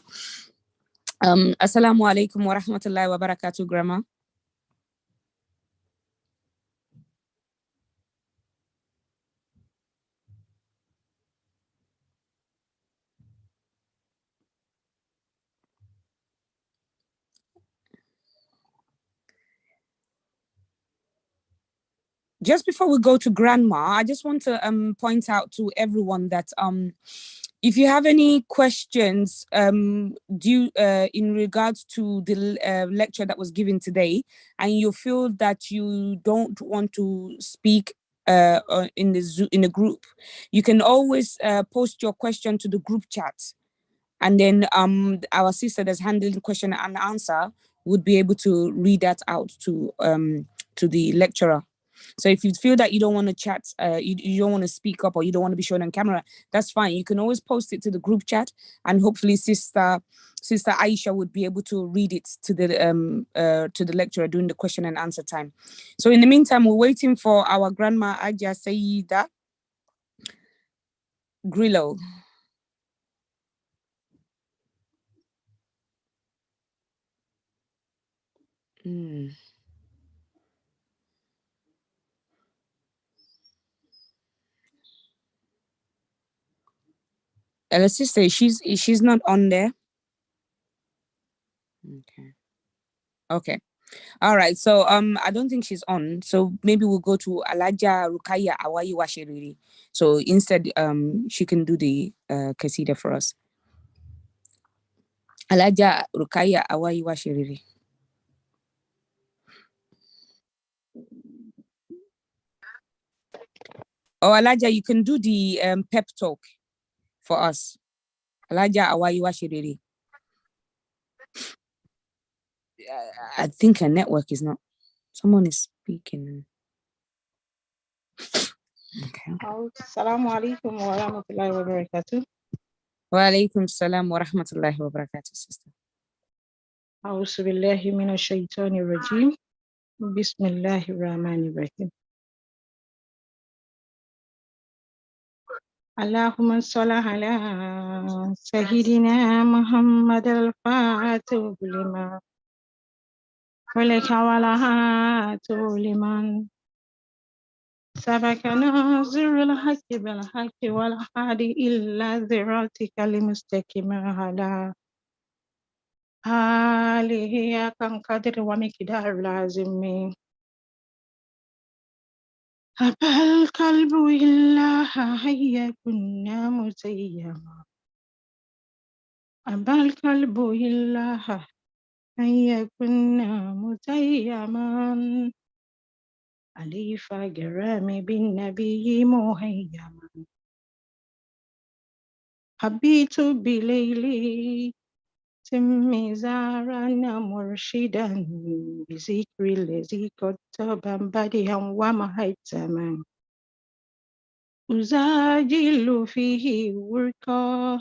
Assalamu alaikum wa rahmatullahi wa barakatuh, grandma. Just before we go to Grandma, I just want to point out to everyone that if you have any questions in regards to the lecture that was given today, and you feel that you don't want to speak in the group, you can always post your question to the group chat, and then our sister that's handling the question and answer would be able to read that out to the lecturer. So if you feel that you don't want to chat, you don't want to speak up, or you don't want to be shown on camera, that's fine. You can always post it to the group chat, and hopefully Sister Aisha would be able to read it to the lecturer during the question and answer time. So in the meantime, we're waiting for our Grandma Hajia Sayyidah Grillo. Sister, she's not on there. Okay. All right. So I don't think she's on. So maybe we'll go to Alaja Rukaya Awayi Washiriri. So instead she can do the kasida for us. Alaja Rukaya Awayi Washiriri. Oh, Alaja, you can do the pep talk for us. Alaja Awayi Washiriri. I think her network is not. Someone is speaking. Okay. Assalamu alaikum wa rahmatullahi wa barakatuh. Wa alaikum salam wa rahmatullahi wa barakatuh, sister. A'udhu billahi minash shaitanir rajim. Bismillahir rahmanir rahim. Allahumma salli ala Sayyidina Muhammad al-Fatih lima walaka walahatu liman sabaka nazirul haqqi bil haqqi wal hadi illa ziratika limustaqim ala alihi kan qadri wa miqdar lazimi abal qalbu illa hayya kunna muzayyama abal qalbu illa hayya kunna muzayyaman alifa garami bin nabiyyi muhayyaman habitu bilayli timmi zarana murshidan bizikri lazi kotaban badihan wa mahaytaman uzajilu fihi wurqa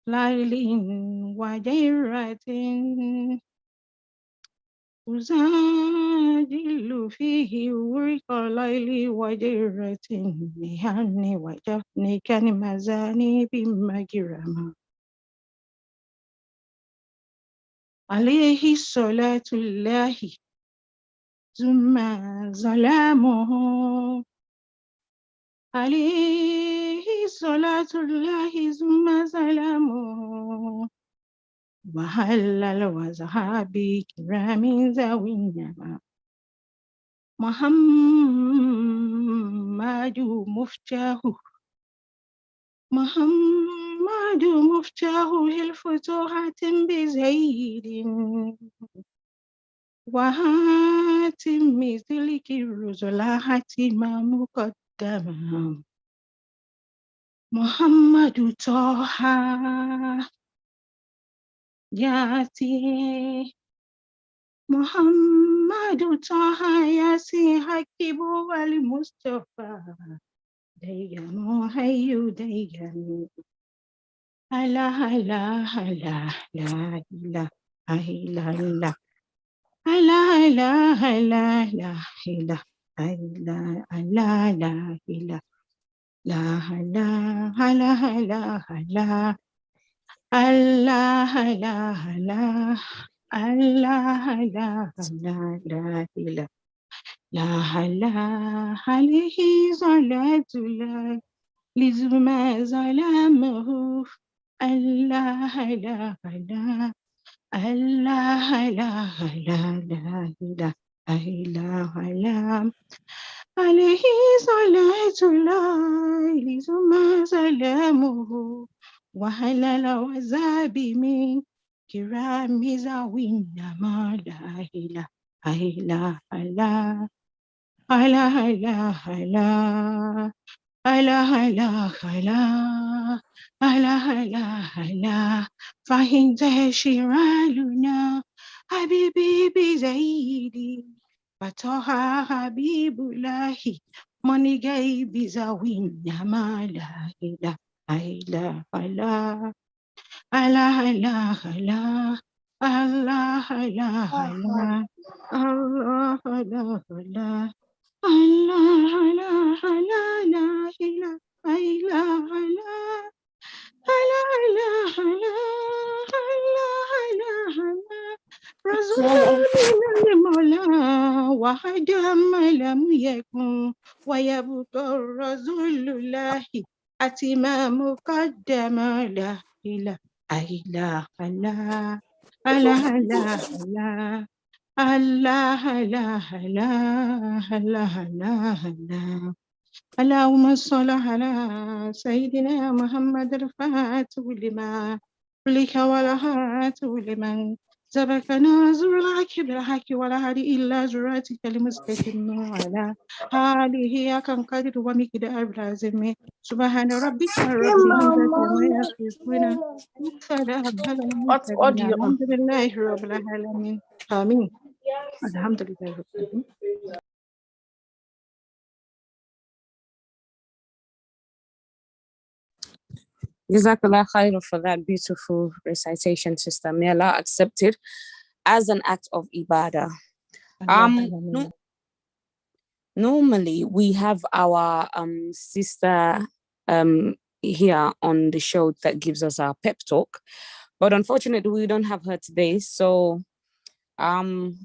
laylin wa jayratin uzajilu fihi wurqa layli wa jayratin nihanni wa jafni kan mazani bimagirama alayhi salatullahi zumma zalamuhu alayhi salatullahi zumma zalamuhu wa halal wa zahabi kiramin zawinama Muhammadu muftahu hilfutuhatin bizaydin wa hatim mithiliki ruzulahati ma muqaddama Muhammadu Taha Yasi Muhammadu Taha Yasi Hakibu wal Mustafa Dayyanu Hayyu Dayyanu Allah Allah Allah La ilaha illallah Allah Allah Allah La ilaha illallah Allah La ilaha La la la la la Allah la la Allah la la la la la la alayhi salatullah lizma zalamuhu Allah la la Allah la la la la Hayla'Allah alayhi salatullahi summa salamuhu wa halala wa zabi min kirami zawinna ma la ilaha Hayla'Allah Hayla'Allah Hayla'Allah فهمت شمالنا حبيبي بزيدي فتوها حبيب الله من جاي بزاوينا ما لا إله إلا الله الله الله الله الله الله الله الله الله الله Allah, Allah, Allah, la ilaha illallah. Allah, Allah, Allah, Allah, Allah, Allah. Rasulina al-Mawla, wahda ma lam yakun, wa yabqa Rasulullahi atima muqaddama la ilaha illallah. Allah, Allah, Allah. Allah, Allah, Allah, Allah, Allah, Allah. اللهم صل على سيدنا محمد الفاتح لما لك والهات لمن سبق ناصر الحق بالحق ولا هادي إلا صراطك المستقيم وعلى آله كم قدر ومقدار العظيم سبحان ربك رب العزة عما يصفون وسلام على المرسلين الحمد لله رب العالمين آمين الحمد لله رب العالمين. Jazakallah khairan for that beautiful recitation, sister. May Allah accept it as an act of ibadah. Normally we have our sister here on the show that gives us our pep talk, but unfortunately we don't have her today. So I'm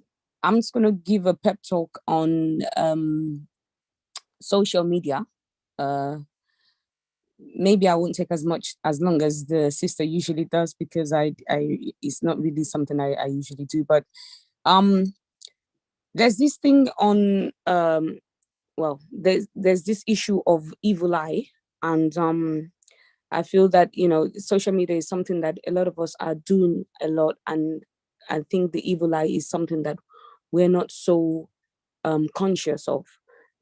just going to give a pep talk on social media. Maybe I won't take as long as the sister usually does, because it's not really something I usually do. But there's this thing on there's this issue of evil eye, and I feel that social media is something that a lot of us are doing a lot, and I think the evil eye is something that we're not so conscious of,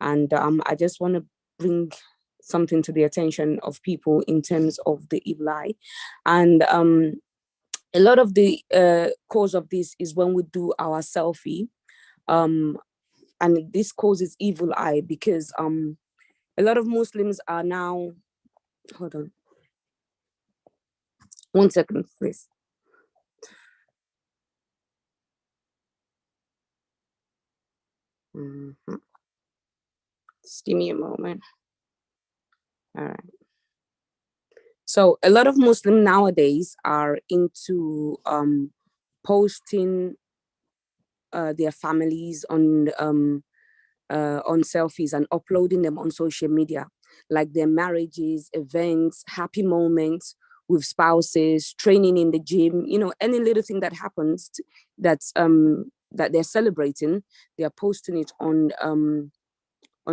and I just want to bring something to the attention of people in terms of the evil eye. And a lot of the cause of this is when we do our selfie, and this causes evil eye because a lot of Muslims are now, hold on 1 second please. Just give me a moment. All right. So a lot of Muslims nowadays are into posting their families on selfies and uploading them on social media, like their marriages, events, happy moments with spouses, training in the gym, any little thing that happens that they're celebrating, they're posting it on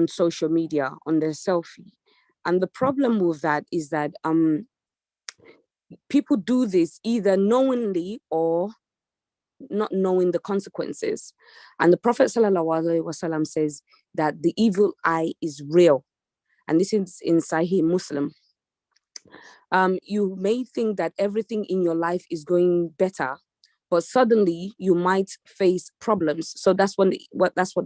social media on their selfie. And the problem with that is that people do this either knowingly or not knowing the consequences. And the Prophet ﷺ says that the evil eye is real. And this is in Sahih Muslim. You may think that everything in your life is going better, but suddenly you might face problems. So that's what the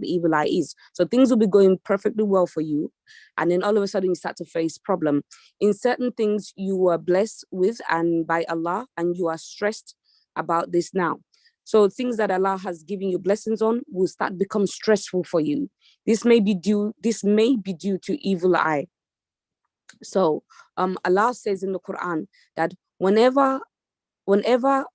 evil eye is. So things will be going perfectly well for you, and then all of a sudden you start to face problem. In certain things you are blessed with and by Allah, and you are stressed about this now. So things that Allah has given you blessings on will start become stressful for you. This may be due to evil eye. So Allah says in the Quran that whenever whatever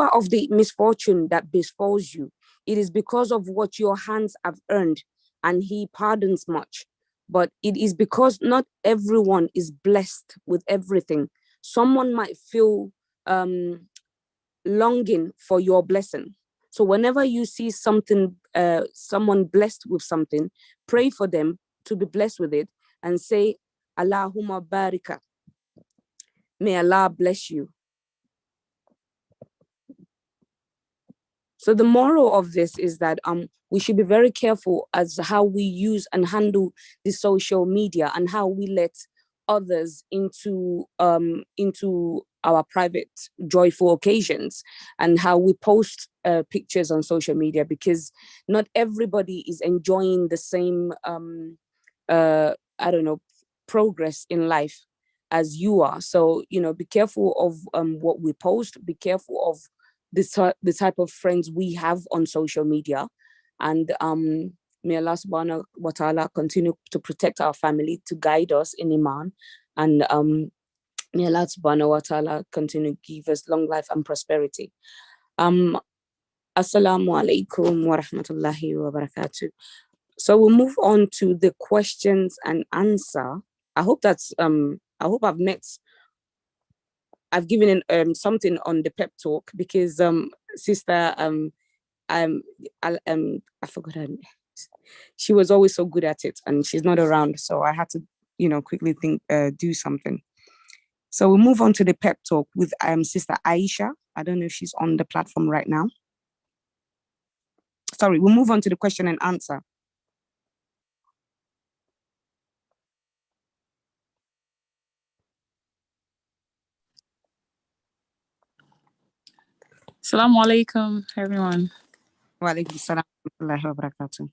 of the misfortune that befalls you, it is because of what your hands have earned, and He pardons much. But it is because not everyone is blessed with everything. Someone might feel longing for your blessing. So whenever you see something, someone blessed with something, pray for them to be blessed with it and say, Allahumma barika. May Allah bless you. So the moral of this is that we should be very careful as how we use and handle the social media and how we let others into our private joyful occasions and how we post pictures on social media, because not everybody is enjoying the same progress in life as you are. So, be careful of what we post, be careful of the type of friends we have on social media, and may Allah subhanahu wa ta'ala continue to protect our family, to guide us in Iman, and may Allah subhanahu wa ta'ala continue to give us long life and prosperity. Assalamu alaikum wa rahmatullahi wa barakatuh. So we'll move on to the questions and answer. I hope I've given something on the pep talk, because sister I forgot her name. She was always so good at it, and she's not around, so I had to quickly do something. So we'll move on to the pep talk with Sister Aisha. I don't know if she's on the platform right now. Sorry, we'll move on to the question and answer. Assalamu alaikum, everyone. Wa alaikum salam wa rahmatullahi wa barakatuh.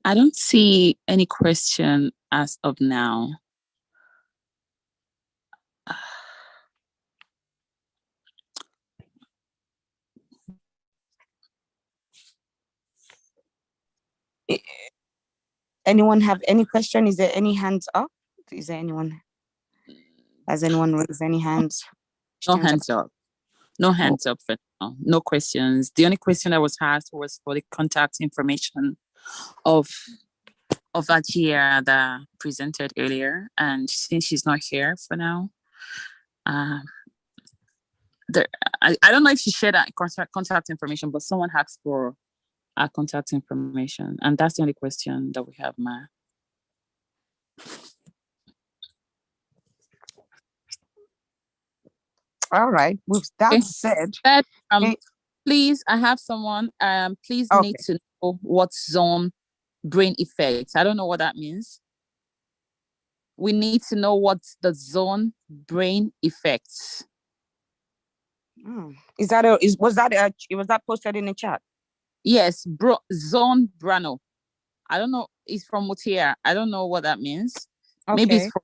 I don't see any question as of now. Anyone have any question? Is there any hands up? Is there anyone? Has anyone raised any hands? No hands up. No hands up for now. No questions. The only question that was asked was for the contact information of Hajia that presented earlier, and since she's not here for now, I don't know if she shared that contact information, but someone asked for our contact information, and that's the only question that we have, Ma. All right. With that said, please, I have someone. Please need to know what zone brain effects. I don't know what that means. We need to know what's the zone brain effects. Was that posted in the chat? Yes, zone Brano. I don't know. It's from Mutia. I don't know what that means. Okay. Maybe it's from.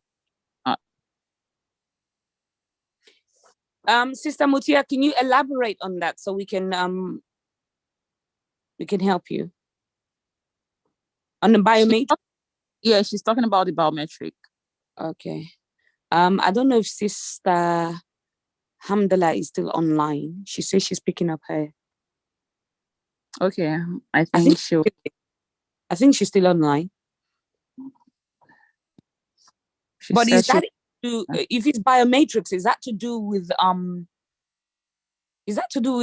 Sister Mutia, can you elaborate on that so we can help you on the biometric? Yeah, she's talking about the biometric. Okay. I don't know if Sister Hamdallah is still online. She says she's picking up her. Okay, I think she's still online. But is that if it's biometrics, is that to do with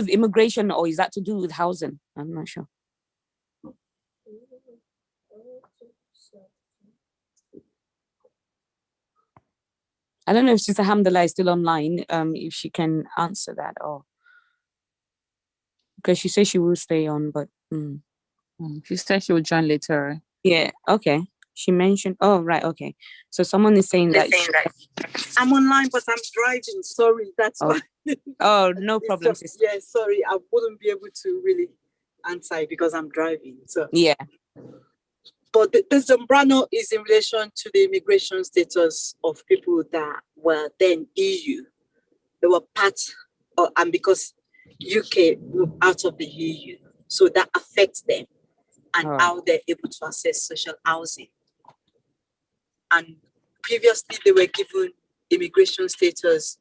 immigration, or is that to do with housing? I'm not sure. I don't know if Sister Hamdallah is still online, if she can answer that, or because she says she will stay on, but she said she will join later. Yeah, okay. She mentioned, oh, right, okay. So someone is saying that. I'm online, but I'm driving. Sorry, that's why. Oh, no problem, sister. Yeah, sorry, I wouldn't be able to really answer it because I'm driving. So yeah. But the Zambrano is in relation to the immigration status of people that were then EU. They were part of, and because UK moved out of the EU, so that affects them and how they're able to access social housing. And previously, they were given immigration status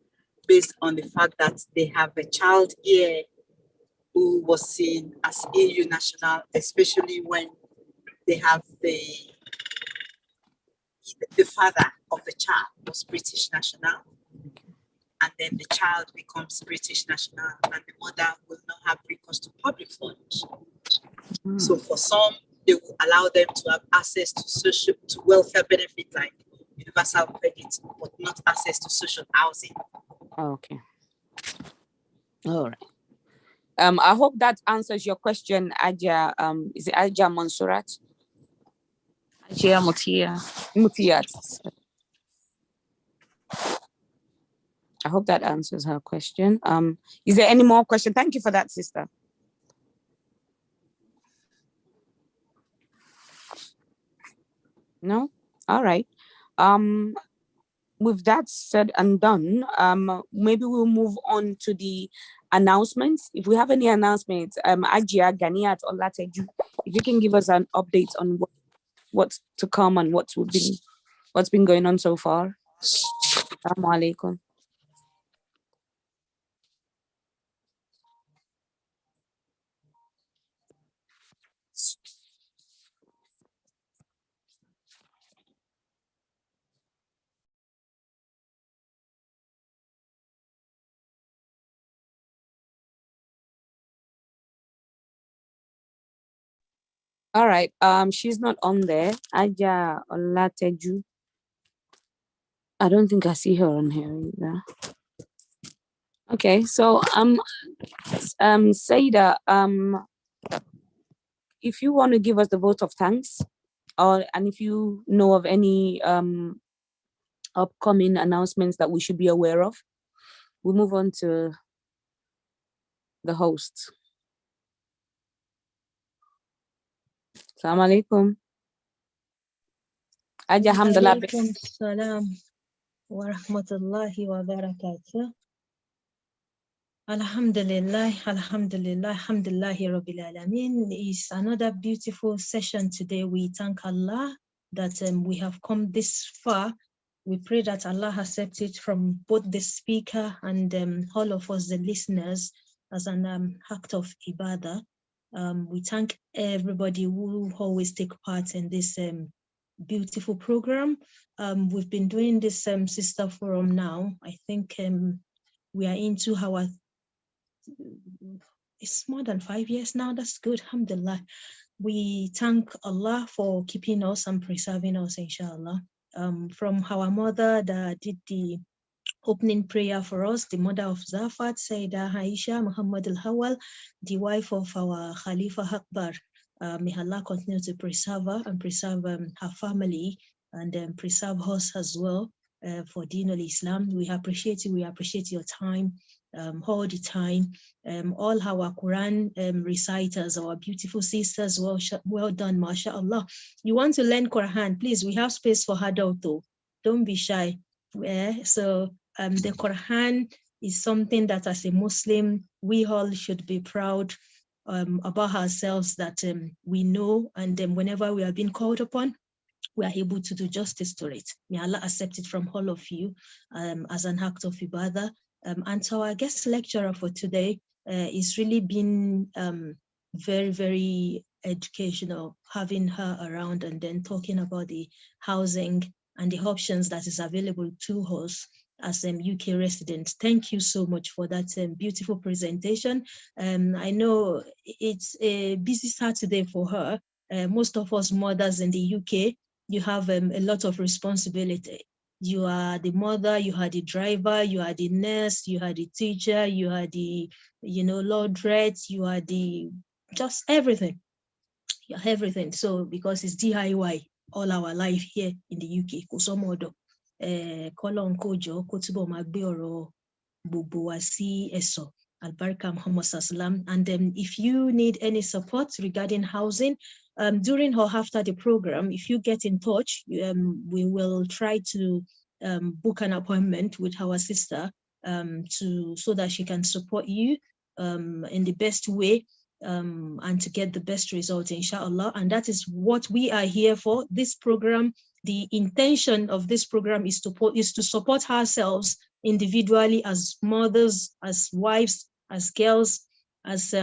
based on the fact that they have a child here who was seen as EU national, especially when they have the father of the child was British national. and then the child becomes British national, and the mother will not have recourse to public funds. So for some, they will allow them to have access to welfare benefits like universal credit, but not access to social housing. Okay. All right. I hope that answers your question, Hajia. Is it Hajia Mansurat? Hajia Mutiyat. I hope that answers her question. Is there any more question? Thank you for that, sister. No? All right. With that said and done, maybe we'll move on to the announcements. If we have any announcements, Hajia, Ganiat, or Lateef, if you can give us an update on what's to come and what's been going on so far. Assalamu alaikum. All right. She's not on there. Hajia Olateju. I don't think I see her on here either. Okay, so Sayyidah, if you want to give us the vote of thanks, and if you know of any upcoming announcements that we should be aware of, we'll move on to the host. Assalamu alaikum. Hajia Hamdallah. Alaikum salam wa rahmatullahi wa barakatuh. Alhamdulillah, alhamdulillah, alhamdulillahi rabbil alameen. It's another beautiful session today. We thank Allah that we have come this far. We pray that Allah accepts it from both the speaker and all of us, the listeners, as an act of ibadah. We thank everybody who always take part in this beautiful program. We've been doing this sister forum now. I think we are into our, it's more than 5 years now. That's good, alhamdulillah. We thank Allah for keeping us and preserving us, inshallah. From our mother that did the opening prayer for us, the mother of Zafat, Sayyidah Aisha Muhammad al-Hawal, the wife of our Khalifa Akbar. May Allah continue to preserve her and preserve her family, and preserve us as well for Deen al-Islam. We appreciate you. We appreciate your time all the time. All our Quran reciters, our beautiful sisters, well done, mashallah. You want to learn Quran, please, we have space for adult though. Don't be shy. So the Quran is something that as a Muslim, we all should be proud about ourselves, that we know, and whenever we are being called upon, we are able to do justice to it. May Allah accept it from all of you as an act of ibadah. And so our guest lecturer for today is really been very, very educational, having her around and then talking about the housing and the options that is available to us as UK residents. Thank you so much for that beautiful presentation. I know it's a busy Saturday for her. Most of us mothers in the UK, you have a lot of responsibility. You are the mother, you are the driver, you are the nurse, you are the teacher, you are the, laundrette, you are the, just everything. You are everything. So because it's DIY all our life here in the UK, Al-Barka Muhammad Sallam. And if you need any support regarding housing, during or after the program, if you get in touch, we will try to book an appointment with our sister so that she can support you in the best way and to get the best result, inshallah. And that is what we are here for. This program, the intention of this program is to support ourselves individually as mothers, as wives, as girls, as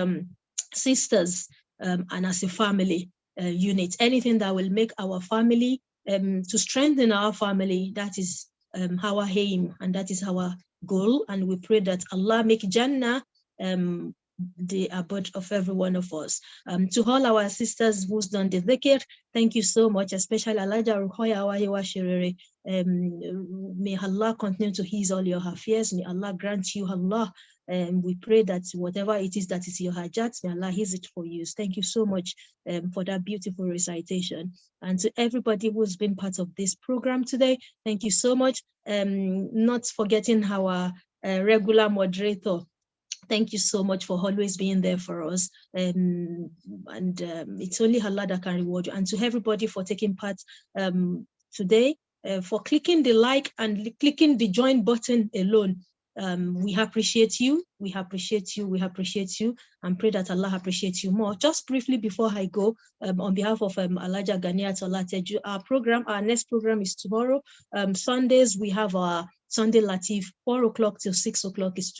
sisters, and as a family unit. Anything that will make our family, to strengthen our family, that is our aim, and that is our goal. And we pray that Allah make Jannah the abode of every one of us. To all our sisters who's done the dhikr, thank you so much, especially Alaja Ruhoya Awahiwa Shirere. May Allah continue to ease all your affairs. May Allah grant you Allah. We pray that whatever it is that is your hajat, may Allah ease it for you. Thank you so much for that beautiful recitation. And to everybody who's been part of this program today, thank you so much. Not forgetting our regular moderator. Thank you so much for always being there for us. It's only Allah that can reward you. And to everybody for taking part today, for clicking the like and clicking the join button alone. We appreciate you. We appreciate you. We appreciate you, and pray that Allah appreciates you more. Just briefly before I go, on behalf of Alaja Ganiat Lateef, our next program is tomorrow. Sundays we have our Sunday Lateef, 4 o'clock till 6 o'clock. Is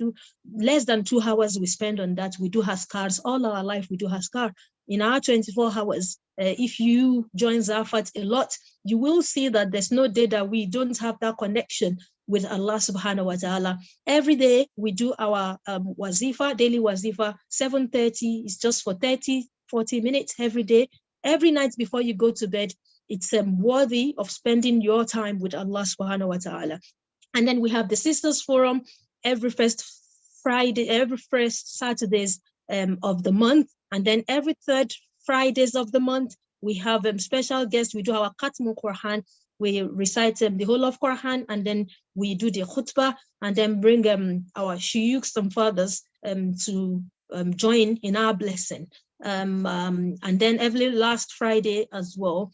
less than 2 hours we spend on that. We do haskars all our life. We do haskar in our 24 hours. If you join Zafat a lot, you will see that there's no day that we don't have that connection with Allah subhanahu wa ta'ala. Every day we do our wazifa, daily wazifa, 7:30. It's just for 30-40 minutes every day. Every night before you go to bed, it's worthy of spending your time with Allah subhanahu wa ta'ala. And then we have the Sisters Forum every first Friday, every first Saturdays of the month. And then every third Fridays of the month, we have special guests. We do our Khatmul Quran. We recite the whole of Quran, and then we do the khutbah, and then bring our shuyukhs and fathers to join in our blessing. And then every last Friday as well,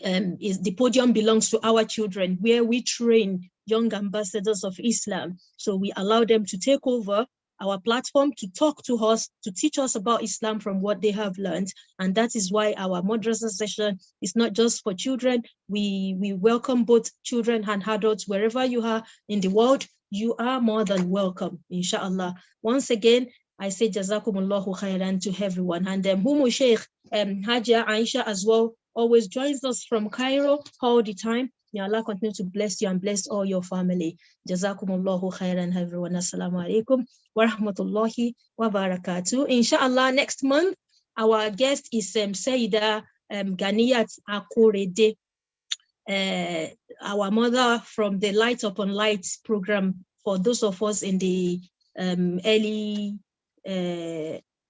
is the podium belongs to our children, where we train young ambassadors of Islam. So we allow them to take over our platform to talk to us, to teach us about Islam from what they have learned. And that is why our Madrasah session is not just for children. We welcome both children and adults. Wherever you are in the world, you are more than welcome, inshallah. Once again, I say Jazakumullahu khairan to everyone. And Humu Sheikh Hajia Aisha as well always joins us from Cairo all the time. May Allah continue to bless you and bless all your family. Jazakumullahu khairan, everyone. Assalamu alaikum wa rahmatullahi wa barakatuh. Inshallah, next month, our guest is Sayyidah Ganiyat Akorede, our mother from the Light Upon Light program. For those of us in the early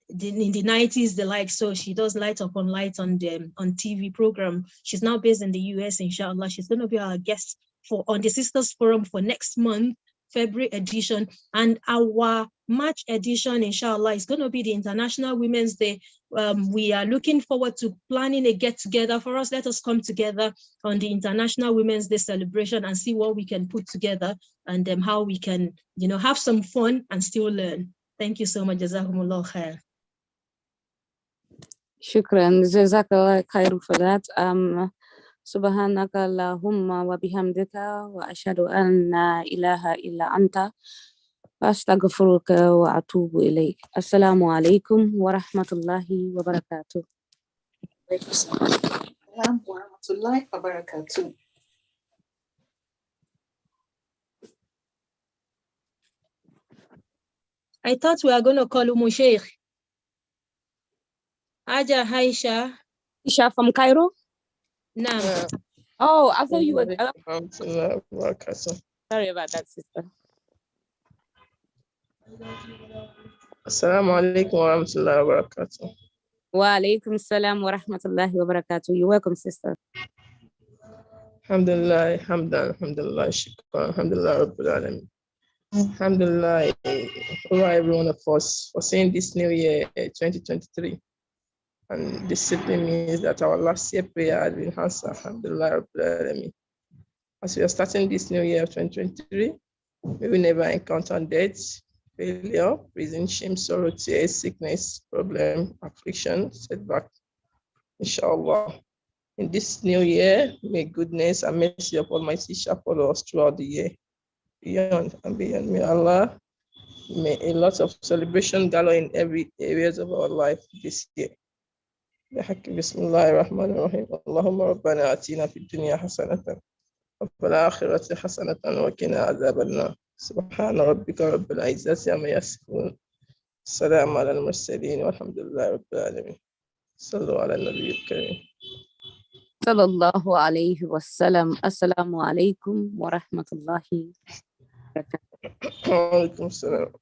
in the 90s, the like, so she does Light Upon Light on the TV program. She's now based in the US, inshallah. She's going to be our guest on the Sisters Forum for next month, February edition. And our March edition, inshallah, is going to be the International Women's Day. We are looking forward to planning a get-together for us. Let us come together on the International Women's Day celebration and see what we can put together, and how we can, have some fun and still learn. Thank you so much. Jazakumullah khair. Shukran, Jazakallah khair for that. Subhanaka Allahumma wa bihamdika wa ashhadu an la ilaha illa anta wa astaghfiruka wa atubu ilayk. Assalamu alaikum wa rahmatullahi wa barakatuh. Wa rahmatullahi wa barakatuh. I thought we are going to call Umu Sheikh. Aja Aisha. Isha from Cairo? No. Oh, I thought you were. Sorry about that, sister. Assalamu alaikum wa rahmatullahi wa barakatuh. Wa alaikum assalam wa rahmatullahi wa barakatuh. You're welcome, sister. Hamdallah, Hamdallah, shukran, Hamdallah, Rabbil Alamin. Alhamdulillah, over every one of us for saying this new year, 2023. And this simply means that our last year prayer had been answered. Alhamdulillah, Rabbil Alamin. As we are starting this new year of 2023, we will never encounter death, failure, prison, shame, sorrow, tears, sickness, problem, affliction, setback. Inshallah. In this new year, may goodness and mercy of Almighty shall follow us throughout the year. Beyond and beyond. May Allah, may a lot of celebration galore in every areas of our life this year. Bismillahir Rahmanir Rahim. Allahumma rabbana atina fid dunya hasanatan وفي الآخرة حسنة وقنا عذاب النار. سبحان ربك رب العزة عما يصفون، السلام على المرسلين والحمد لله رب العالمين. صلوا على النبي الكريم. صلى الله عليه وسلم. السلام عليكم ورحمة الله وبركاته. وعليكم السلام.